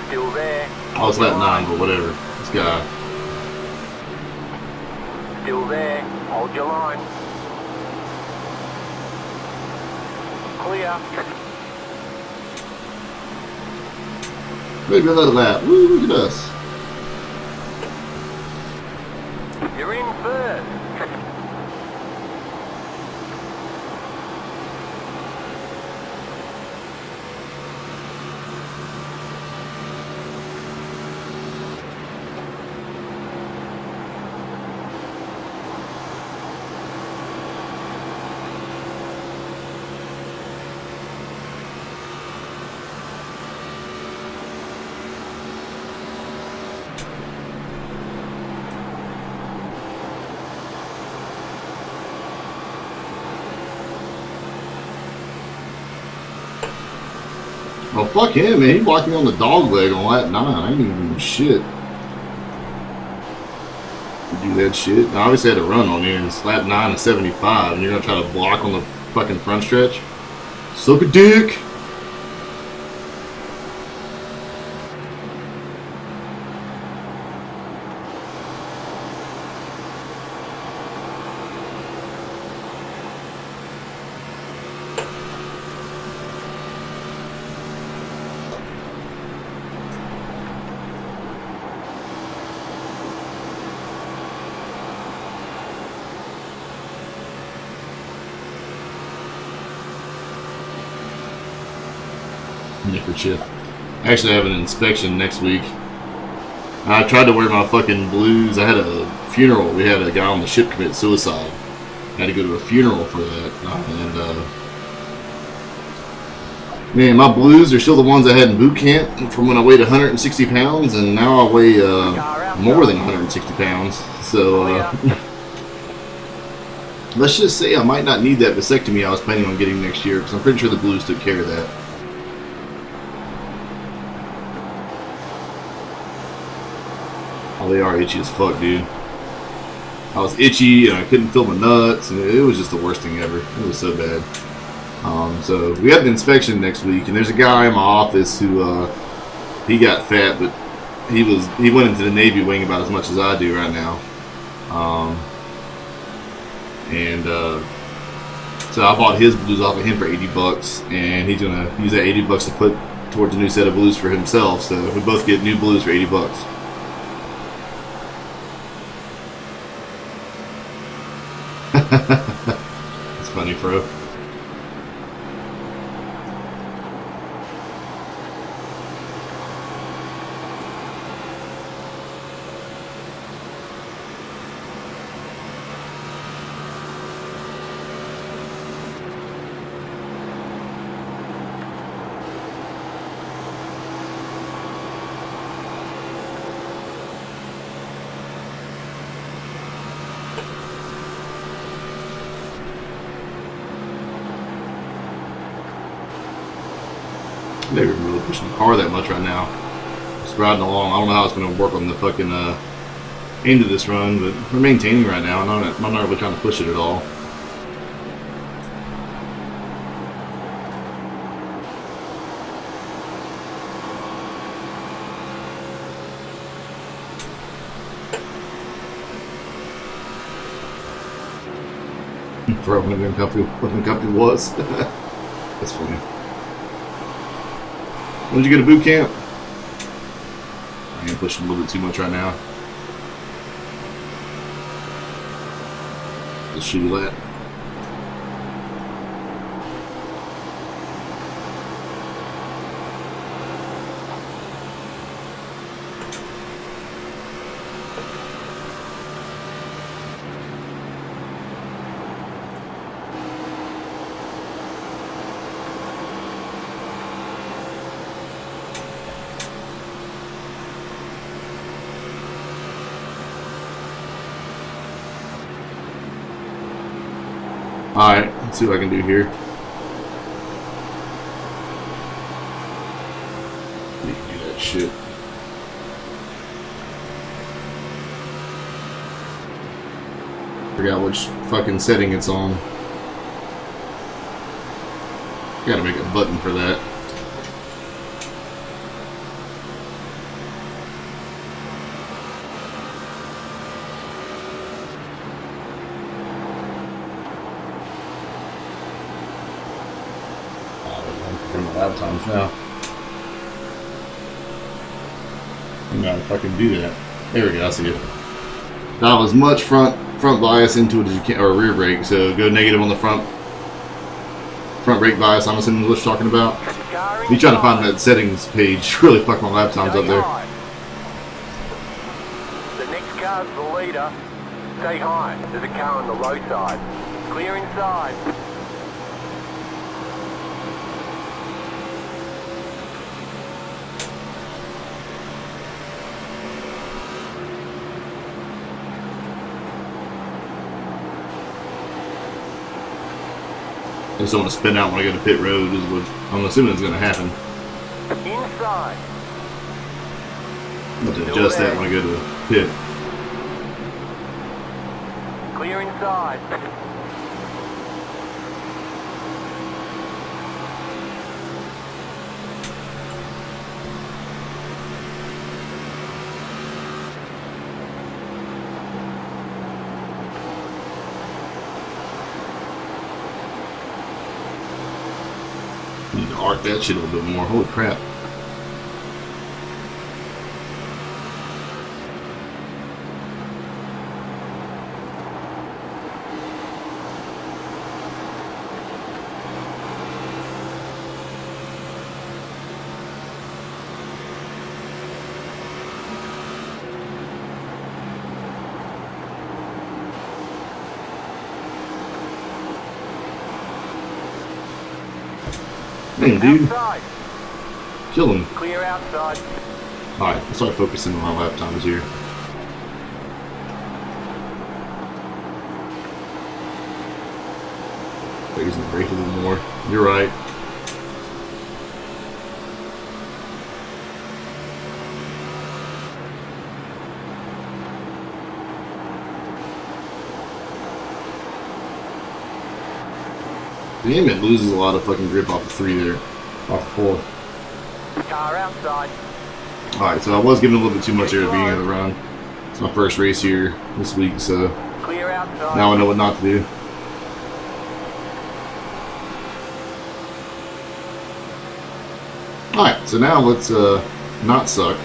Still there. Oh, it's lap 9, but whatever. This guy. Still there, hold your line. Clear. Maybe another lap. Woo, look at us. You're in first. Oh, fuck him, man. He blocked me on the dog leg on lap 9. I ain't even do shit. You do that shit. I obviously had to run on you, and it's lap 9 and 75, and you're gonna try to block on the fucking front stretch? Suck a dick! Microchip. Actually, I have an inspection next week. I tried to wear my fucking blues. I had a funeral. We had a guy on the ship commit suicide. I had to go to a funeral for that. And, man, my blues are still the ones I had in boot camp from when I weighed 160 pounds, and now I weigh more than 160 pounds. So, let's just say I might not need that vasectomy I was planning on getting next year, because I'm pretty sure the blues took care of that. Oh, they are itchy as fuck, dude. I was itchy and I couldn't feel my nuts, and it was just the worst thing ever. It was so bad. So we have an inspection next week, and there's a guy in my office who he got fat, but he went into the Navy weighing about as much as I do right now. So I bought his blues off of him for $80, and he's gonna use that $80 to put towards a new set of blues for himself. So we both get new blues for $80. It's funny, bro. Never really pushing the car that much right now. Just riding along. I don't know how it's going to work on the fucking end of this run, but we're maintaining right now. I'm not really trying to push it at all. For what uncomfy was. That's funny. When did you go to boot camp? I am pushing a little bit too much right now. Just shoot that. Alright, let's see what I can do here. You can do that shit. Forgot which fucking setting it's on. Gotta make a button for that. I'm my lap times now. I'm gonna fucking do that. There we go, I see it. Dial as much front bias into it as you can, or rear brake. So go negative on the front brake bias. I'm assuming what you're talking about. Be trying to find that settings page. Really fuck my lap times up there. The next car's the leader. Stay high. There's a car on the low side. Clear inside. I just don't want to spin out when I go to pit road, is what I'm assuming is going to happen. Inside. I'm going to adjust that when I go to pit. Clear inside. Need to arc that shit a little bit more. Holy crap. Damn, dude. Outside. Kill him. Clear outside. Alright, let's start focusing on my lap times here. Raising the brake a little more. You're right. Damn, it loses a lot of fucking grip off of 3 there. Off of 4. Car outside. Alright, so I was giving a little bit too much here at the beginning of the run. It's my first race here this week, so Clear outside. now I know what not to do. Alright, so now let's not suck.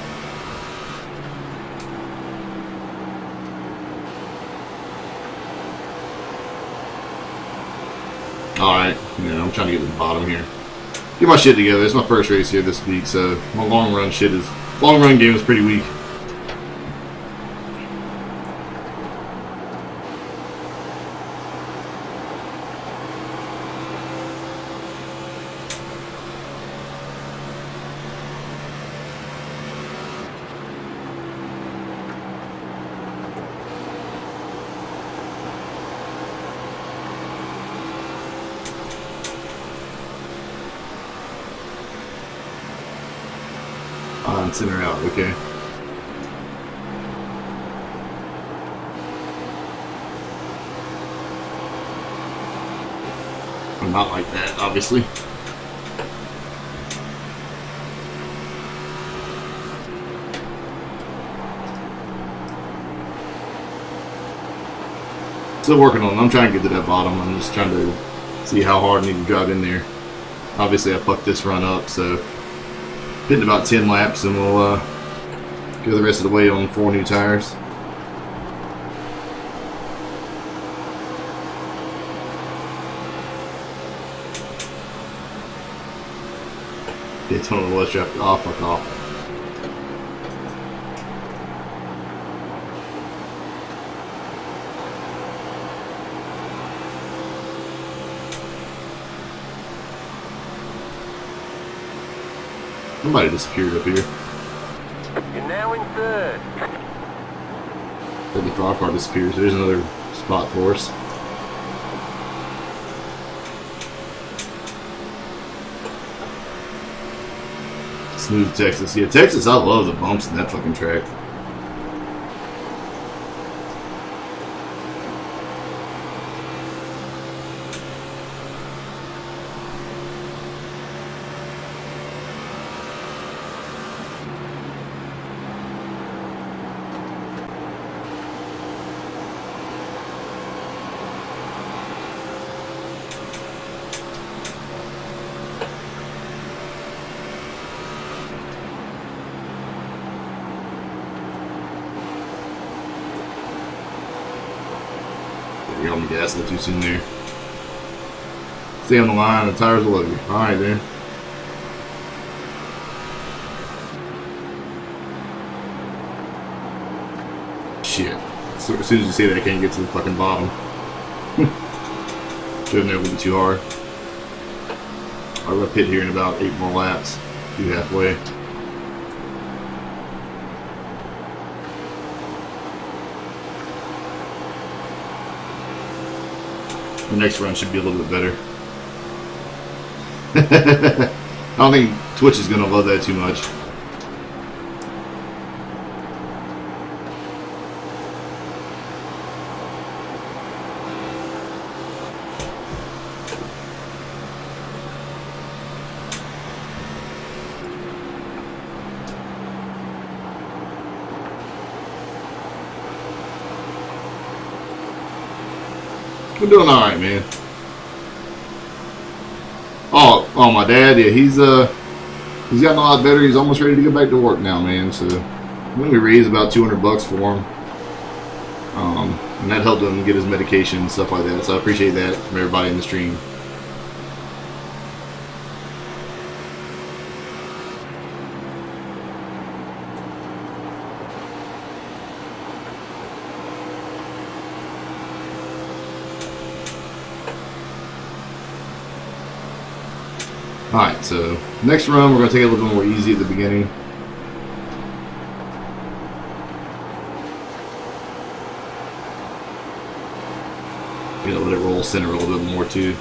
Alright, yeah, I'm trying to get to the bottom here. Get my shit together. It's my first race here this week, so my long run game is pretty weak. On center out, okay. I'm not like that, obviously. Still working on it. I'm trying to get to that bottom. I'm just trying to see how hard I need to drive in there. Obviously, I fucked this run up, so hitting about 10 laps, and we'll go the rest of the way on 4 new tires. Daytona West traffic. Oh, fuck off. Somebody disappeared up here. You're now in third. 55 car disappears. There's another spot for us. Smooth Texas. Yeah, Texas, I love the bumps in that fucking track. You're on the gas a little too soon there. Stay on the line, the tires will love you. Alright then. Shit. So as soon as you say that, I can't get to the fucking bottom. Driven there a little bit too hard. I'll run pit here in about 8 more laps. Do halfway. The next run should be a little bit better. I don't think Twitch is going to love that too much. We're doing all right, man. Oh, my dad, yeah, he's gotten a lot better. He's almost ready to go back to work now, man. So I think we raised about $200 for him, and that helped him get his medication and stuff like that. So I appreciate that from everybody in the stream. Alright, so next run we're going to take it a little bit more easy at the beginning. You know, let it roll center a little bit more too.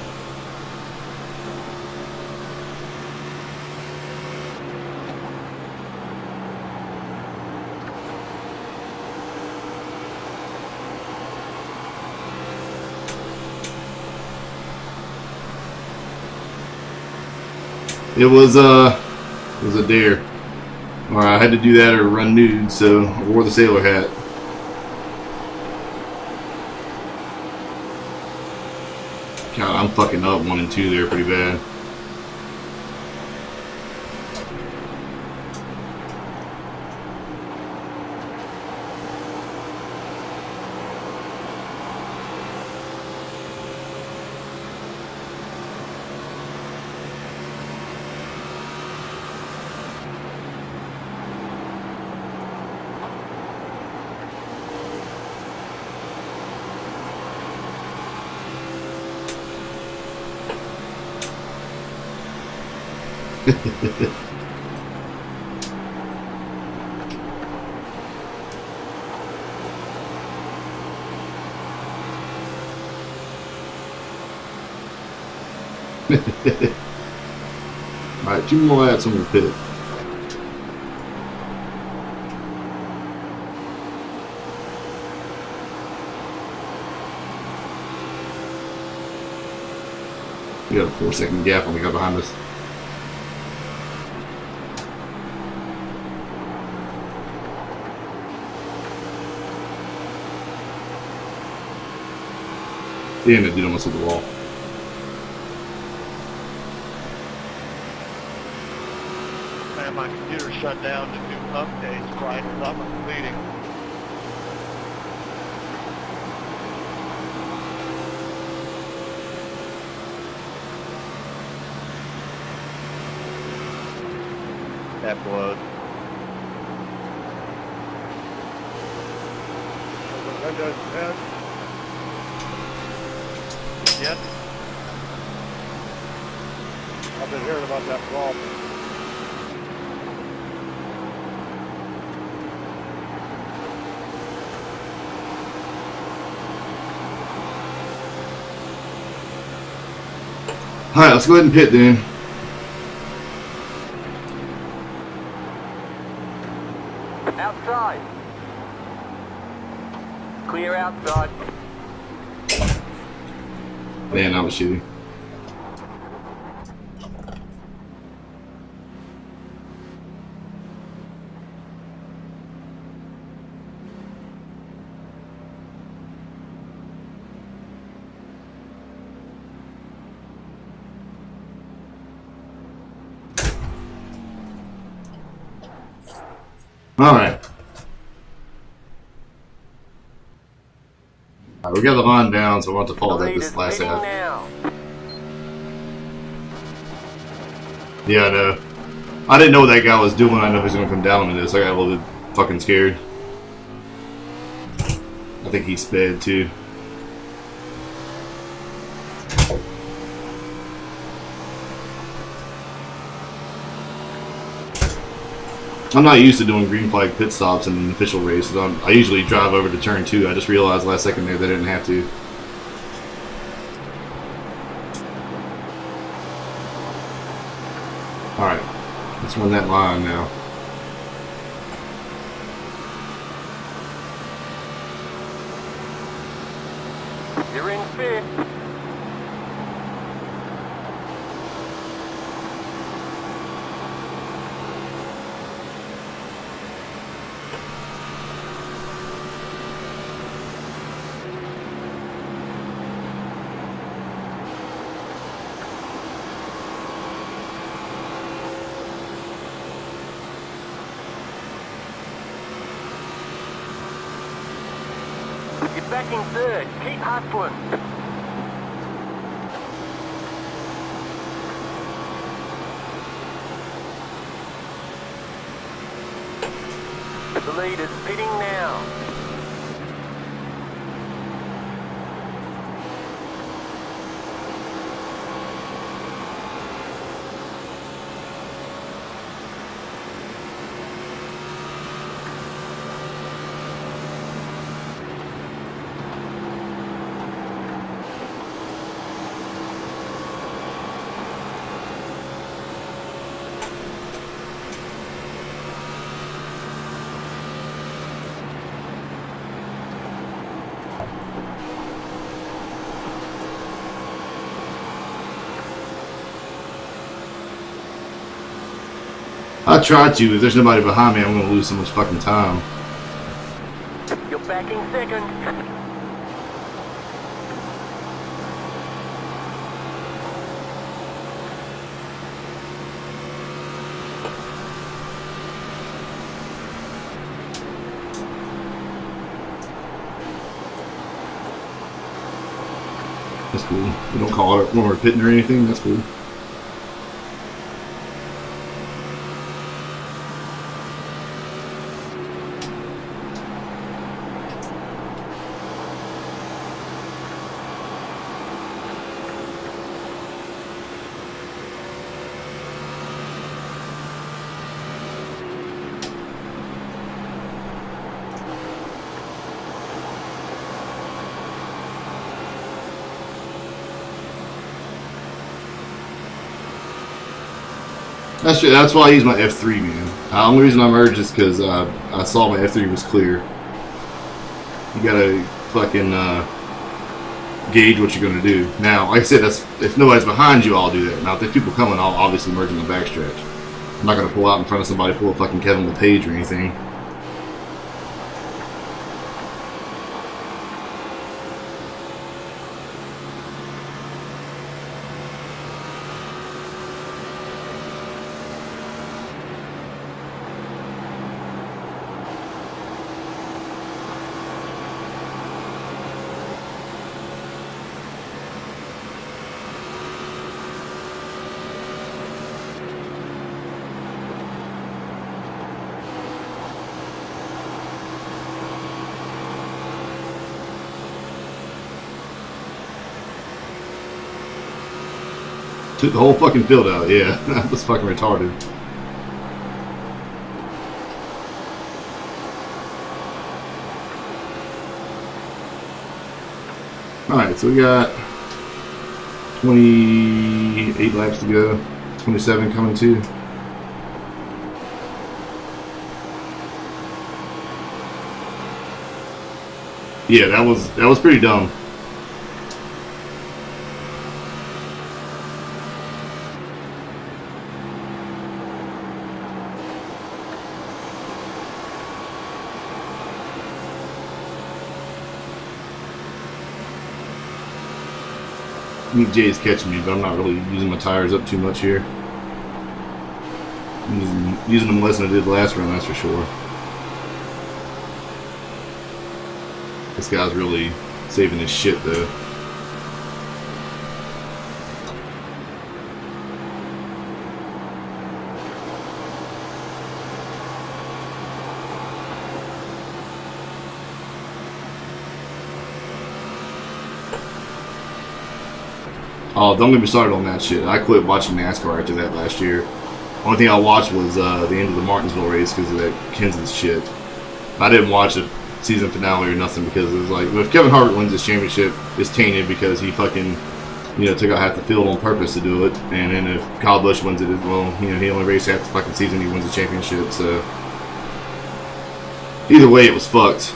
It was a dare. Or I had to do that or run nude, so I wore the sailor hat. God, I'm fucking up 1 and 2 there pretty bad. Alright, 2 more laps on the pit. We got a 4-second gap on the guy behind us. Damn it, dude, almost hit the wall. Man, my computer shut down to do updates, right? So I'm completing. That blows. That does that. Yep. I've been hearing about that problem. Alright, let's go ahead and pit then. Outside. Clear outside. Man, I was shooting. Alright. We got the line down, so we'll have to follow that this last half. Yeah, I know. I didn't know what that guy was doing. I didn't know he was going to come down on me this. I got a little bit fucking scared. I think he sped too. I'm not used to doing green flag pit stops in an official race. I usually drive over to turn 2. I just realized last second there that I didn't have to. Alright, let's run that line now. You're in fifth. You're back in third. Keep hustling. The leader's pitting now. I tried to. If there's nobody behind me, I'm going to lose so much fucking time. You're back in second. That's cool. We don't call it when we're pitting or anything. That's cool. That's true. That's why I use my F3, man. The only reason I merged is because I saw my F3 was clear. You gotta fucking gauge what you're gonna do. Now, like I said, that's if nobody's behind you, I'll do that. Now, if there's people coming, I'll obviously merge in the backstretch. I'm not gonna pull out in front of somebody, pull a fucking Kevin LePage or anything. Took the whole fucking field out, yeah. That was fucking retarded. Alright, so we got 28 laps to go. 27 coming too. Yeah, that was pretty dumb. I think Jay's catching me, but I'm not really using my tires up too much here. I'm using them less than I did last run, that's for sure. This guy's really saving his shit, though. Oh, don't get me started on that shit. I quit watching NASCAR after that last year. Only thing I watched was the end of the Martinsville race because of that Kenseth shit. I didn't watch the season finale or nothing because it was like, if Kevin Harvick wins this championship, it's tainted because he fucking, took out half the field on purpose to do it. And then if Kyle Busch wins it, well, he only raced half the fucking season, he wins the championship. So either way, it was fucked.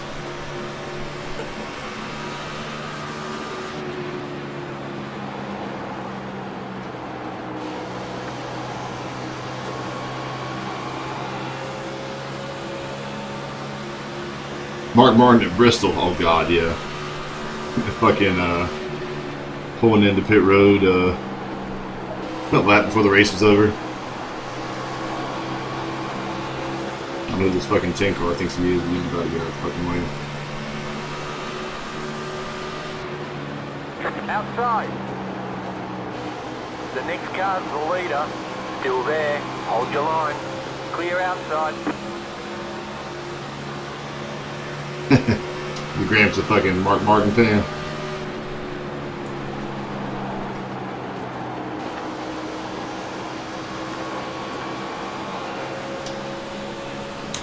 Mark Martin at Bristol. Oh god, yeah. Fucking pulling into pit road a lap before the race was over. I know this fucking 10 car thinks he is. He's about to go fucking win. Outside. The next car's the leader. Still there. Hold your line. Clear outside. Your Graham's a fucking Mark Martin fan.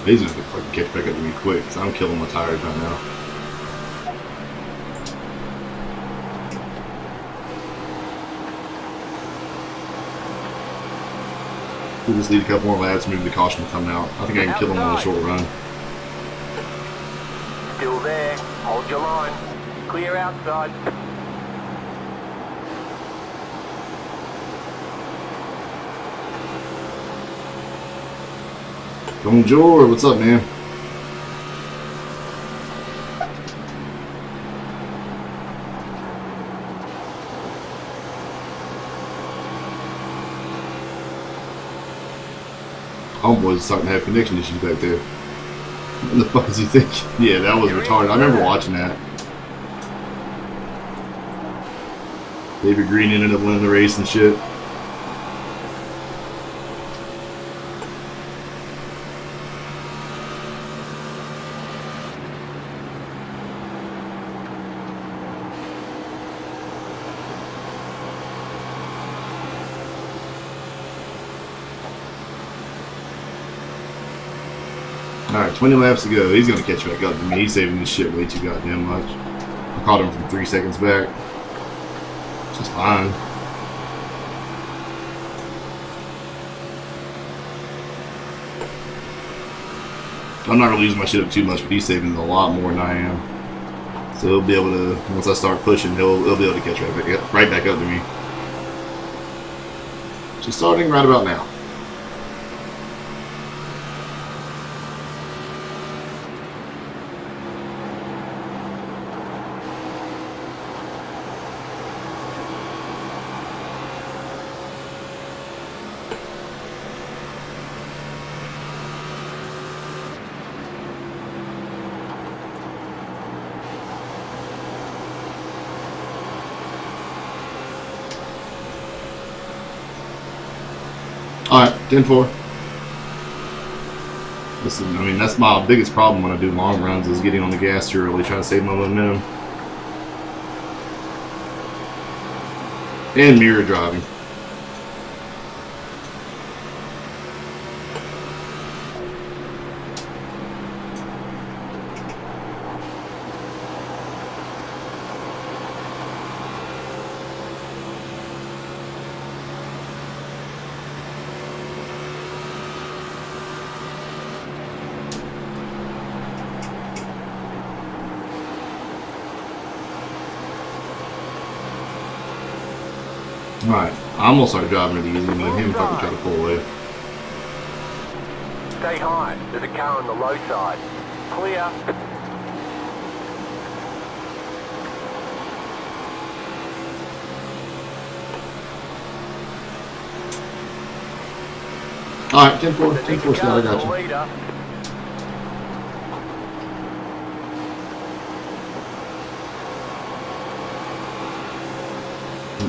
These are gonna fucking catch back up to me quick because I'm killing my tires right now. We'll just need a couple more laps, maybe the caution will come out. I think I can kill them on a short run. Still there. Hold your line. Clear outside. Bonjour, what's up, man? Homeboy's starting to have connection issues back there. What the fuck does he think? Yeah, that was retarded. I remember watching that. David Green ended up winning the race and shit. Alright, 20 laps to go. He's gonna catch back up to me. He's saving this shit way too goddamn much. I caught him from 3 seconds back. Which is fine. I'm not really using my shit up too much, but he's saving a lot more than I am. So he'll be able to, once I start pushing, he'll be able to catch right back up to me. Just starting right about now. Alright, 10-4. Listen, I mean, that's my biggest problem when I do long runs is getting on the gas too early, trying to save my momentum. And mirror driving. Alright, I'm gonna start driving it easy and let him fucking try to pull away. Stay high. There's a car on the low side. Clear. Alright, 10-4, 10-4 Scott, I got you. Leader.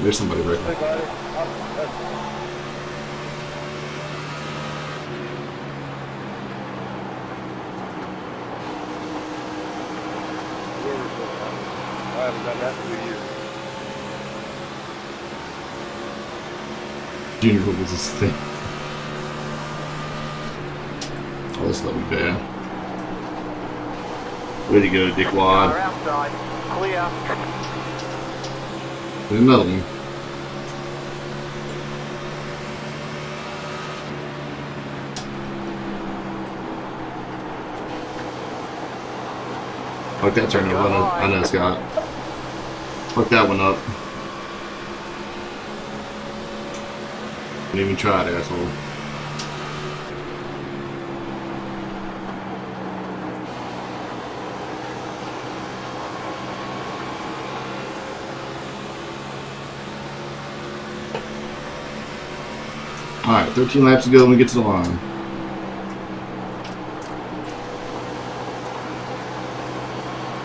There's somebody right Hey, there. buddy. I haven't done that in 2 years. Junior, what was this thing? Oh, this is gonna be bad. Way to go, Car dickwad. outside. Clear. There's another one. Fuck that turn one up. I know, Scott. Fuck that one up. Didn't even try it, asshole. Alright, 13 laps to go when we get to the line.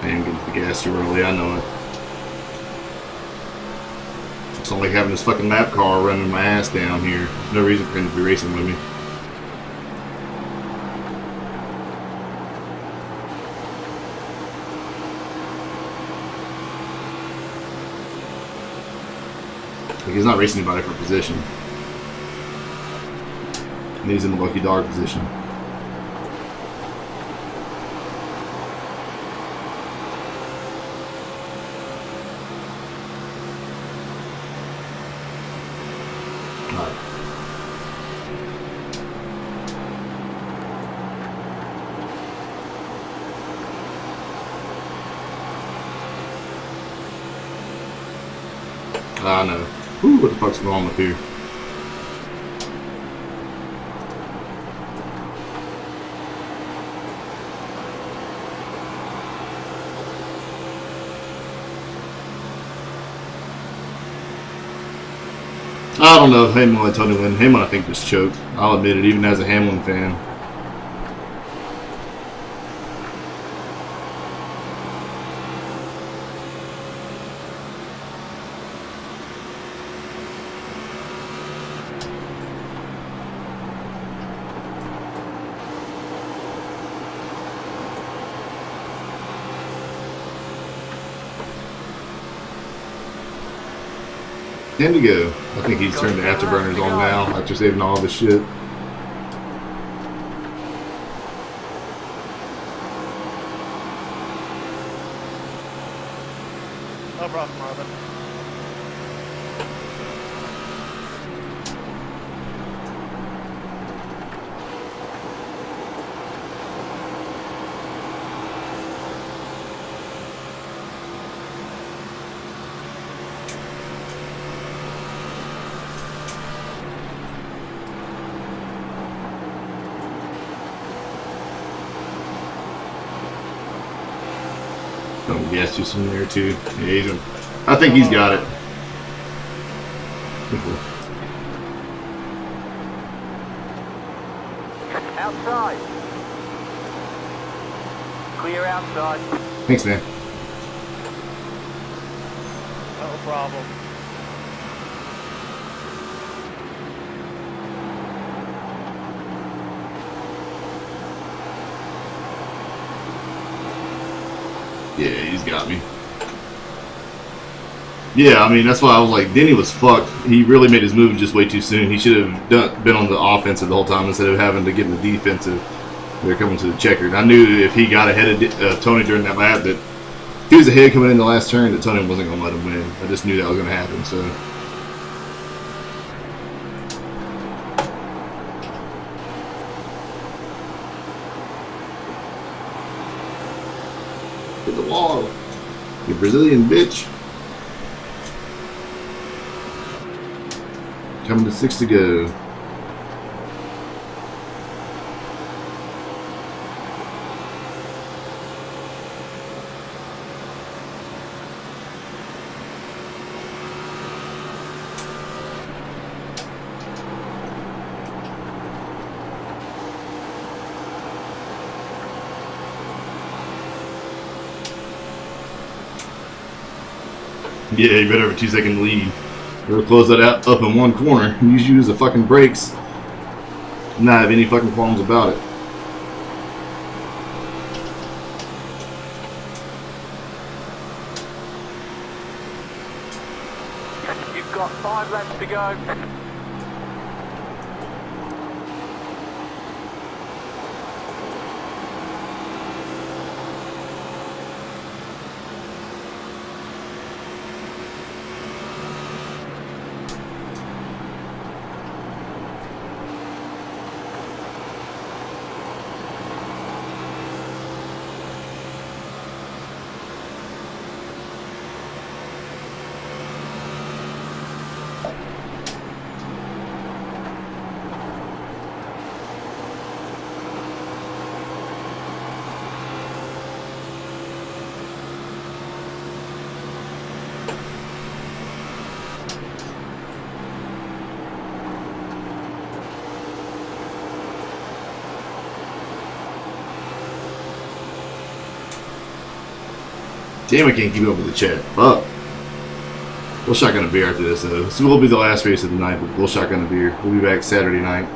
Man, getting to the gas too early, I know it. It's not like having this fucking lap car running my ass down here. There's no reason for him to be racing with me. Like, he's not racing anybody for position. And he's in the lucky dog position. Alright. I know. Whew, what the fuck's going on up here? I don't know. Hamlin, I told you when Hamlin, I think, just choked. I'll admit it, even as a Hamlin fan. Time to go. I think he's turned the afterburners on now after saving all this shit. No problem, Marvin. Don't gas juice in there too. Yeah, he's I think he's got it. Outside. Clear outside. Thanks, man. No problem. Yeah, he's got me. Yeah, I mean, that's why I was like, Denny was fucked. He really made his move just way too soon. He should have been on the offensive the whole time instead of having to get in the defensive. They're coming to the checkered. I knew if he got ahead of Tony during that lap, that if he was ahead coming in the last turn, that Tony wasn't going to let him win. I just knew that was going to happen, so. Hit the wall. You Brazilian bitch. Coming to 6 to go. Yeah, you better have a 2-second lead. We'll close that out up in one corner. Use the fucking brakes. Not have any fucking qualms about it. You've got 5 laps to go. Damn, I can't keep up with the chat. Fuck. We'll shotgun a beer after this, though. This will be the last race of the night, but we'll shotgun a beer. We'll be back Saturday night.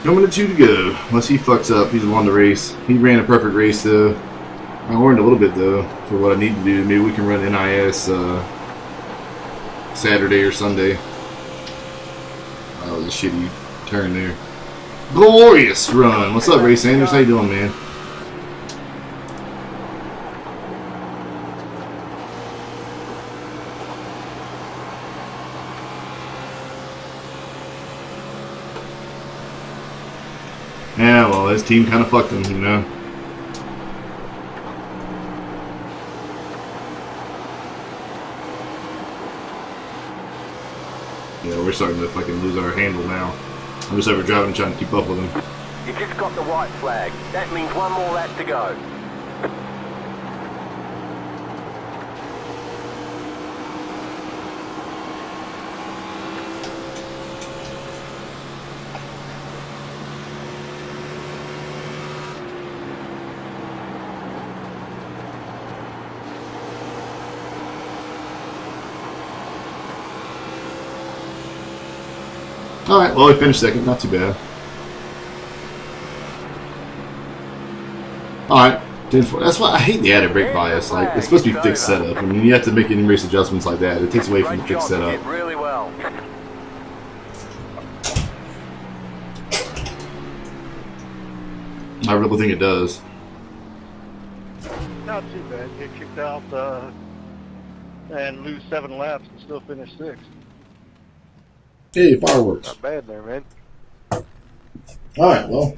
Coming to 2 to go. Unless he fucks up, he's the one to race. He ran a perfect race, though. I learned a little bit, though, for what I need to do. Maybe we can run NIS Saturday or Sunday. That was a shitty turn there. Glorious run. What's up, Ray Sanders? How you doing, man? Yeah, well, his team kind of fucked him, you know. Yeah, we're starting to fucking lose our handle now. I'm just over driving and trying to keep up with him. You just got the white flag. That means 1 more lap to go. Alright, well, we finished second. Not too bad. Alright. That's why I hate the added brake bias. Like, it's supposed to be fixed setup. I mean, you have to make any race adjustments like that. It takes away from the fixed setup. Really well. I really think it does. Not too bad. Get kicked out and lose 7 laps and still finish 6th. Hey, fireworks. Not bad there, man. Alright, well,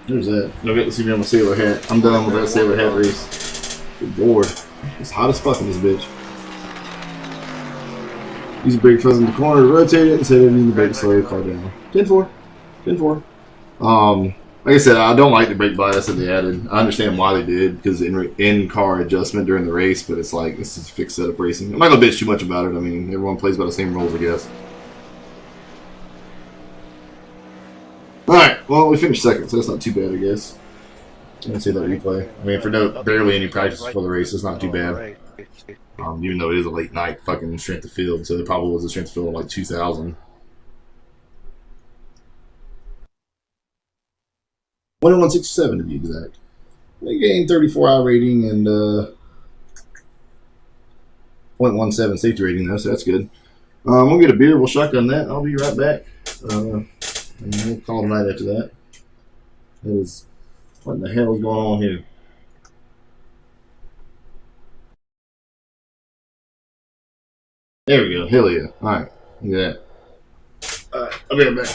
there's that. Don't get to see me on my sailor hat. I'm done with that sailor hat race. Good lord. It's hot as fuck in this bitch. Use the brake fuzz in the corner to rotate it instead of using the brake to slow the car down. 10-4. 10-4. Like I said, I don't like the brake bias that they added. I understand why they did, because in-car adjustment during the race, but it's like, this is fixed setup racing. I'm not going to bitch too much about it. I mean, everyone plays by the same rules, I guess. Alright, well, we finished second, so that's not too bad, I guess. I'm going to say that replay. I mean, for barely any practice before the race, it's not too bad. Even though it is a late night fucking strength of field, so there probably was a strength of field of like 2,000. 2167 to be exact. They gained 34-hour rating and 0.17 safety rating, though, so that's good. We'll get a beer, we'll shotgun that, I'll be right back. And we'll call it a night after that. What in the hell is going on here? There we go. Hell yeah. Alright. Look at that. Alright. I'll be right back.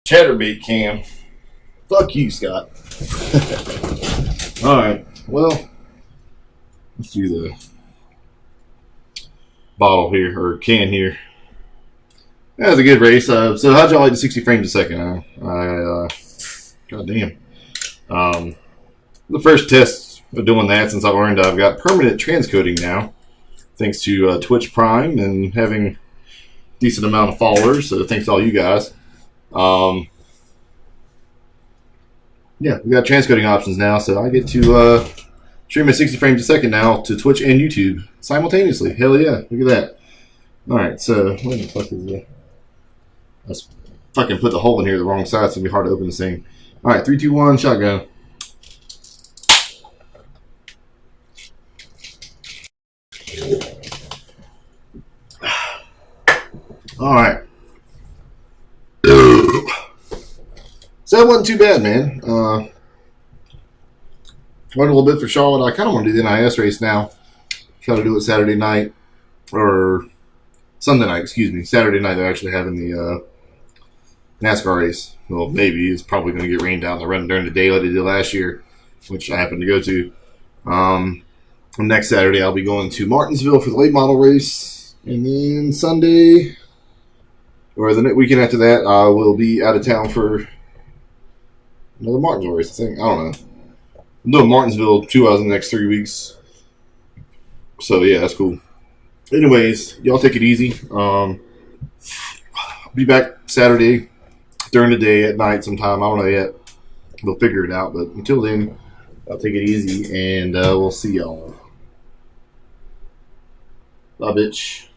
Chatterbait cam. Fuck you, Scott. Alright, well, let's do the bottle here, or can here. That was a good race. So how'd y'all like the 60 frames a second? Goddamn. The first test of doing that since I learned I've got permanent transcoding now, thanks to Twitch Prime and having a decent amount of followers. So thanks to all you guys. Yeah, we got transcoding options now, so I get to stream at 60 frames a second now to Twitch and YouTube simultaneously. Hell yeah, look at that. Alright, so where the fuck is that? Let's fucking put the hole in here the wrong side, so it's gonna be hard to open this thing. Alright, 3, 2, 1, shotgun. Alright. So that wasn't too bad, man. Learned a little bit for Charlotte. I kind of want to do the NIS race now. Try to do it Saturday night. Or Sunday night, excuse me. Saturday night they're actually having the NASCAR race. Well, maybe. It's probably going to get rained out. They're running during the day like they did last year, which I happened to go to. Next Saturday I'll be going to Martinsville for the late model race. And then Sunday, or the weekend after that, I will be out of town for another Martinsville race, I think. I don't know. I'm doing Martinsville 2 hours in the next 3 weeks. So, yeah, that's cool. Anyways, y'all take it easy. I'll be back Saturday during the day, at night sometime. I don't know yet. We'll figure it out. But until then, I'll take it easy, and we'll see y'all. Bye, bitch.